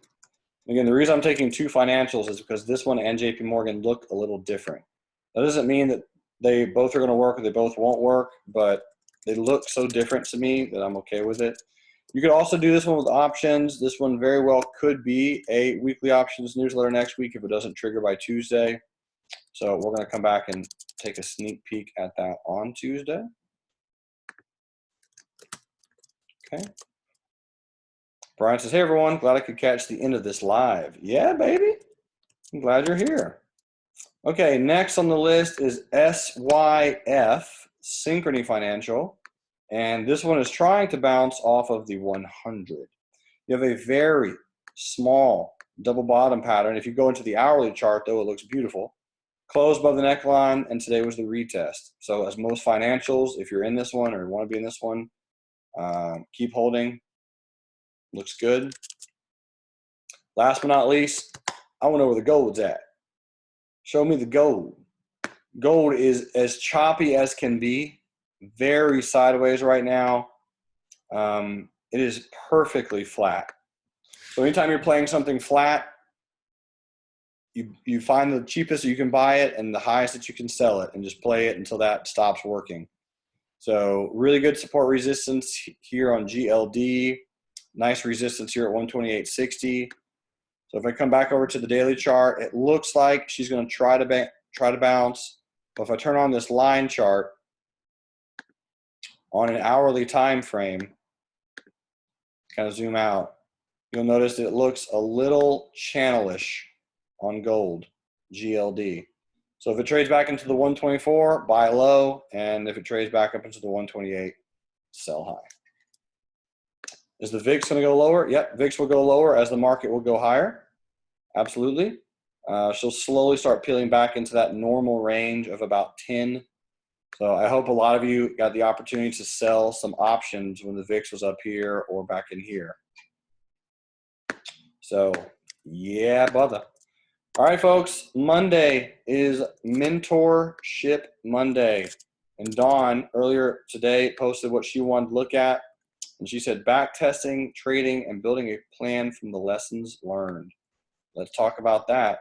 Again, the reason I'm taking two financials is because this one and JP Morgan look a little different. That doesn't mean that they both are going to work or they both won't work, but they look so different to me that I'm okay with it. You could also do this one with options. This one very well could be a weekly options newsletter next week if it doesn't trigger by Tuesday. So we're going to come back and take a sneak peek at that on Tuesday. Okay. Brian says, hey, everyone. Glad I could catch the end of this live. Yeah, baby. I'm glad you're here. Okay, next on the list is SYF, Synchrony Financial. And this one is trying to bounce off of the 100. You have a very small double bottom pattern. If you go into the hourly chart, though, it looks beautiful. closed above the neckline, and today was the retest. So as most financials, if you're in this one or want to be in this one, keep holding. Looks good. Last but not least, I want to know where the gold's at. Show me the gold. Gold is as choppy as can be, very sideways right now. It is perfectly flat. So anytime you're playing something flat, you find the cheapest you can buy it and the highest that you can sell it, and just play it until that stops working. So really good support resistance here on GLD. Nice resistance here at 128.60. So if I come back over to the daily chart, it looks like she's going to try to bounce. But if I turn on this line chart on an hourly time frame, kind of zoom out, you'll notice that it looks a little channelish on gold, GLD. So if it trades back into the 124, buy low, and if it trades back up into the 128, sell high. Is the VIX going to go lower? Yep, VIX will go lower as the market will go higher. Absolutely. She'll slowly start peeling back into that normal range of about 10. So I hope a lot of you got the opportunity to sell some options when the VIX was up here or back in here. So yeah, brother. All right, folks, Monday is Mentorship Monday. And Dawn earlier today posted what she wanted to look at. And she said, back testing, trading, and building a plan from the lessons learned. Let's talk about that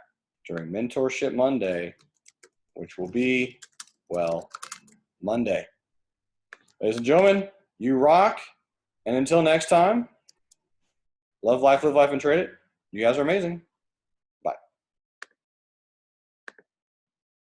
during Mentorship Monday, which will be, well, Monday. Ladies and gentlemen, you rock. And until next time, love life, live life, and trade it. You guys are amazing.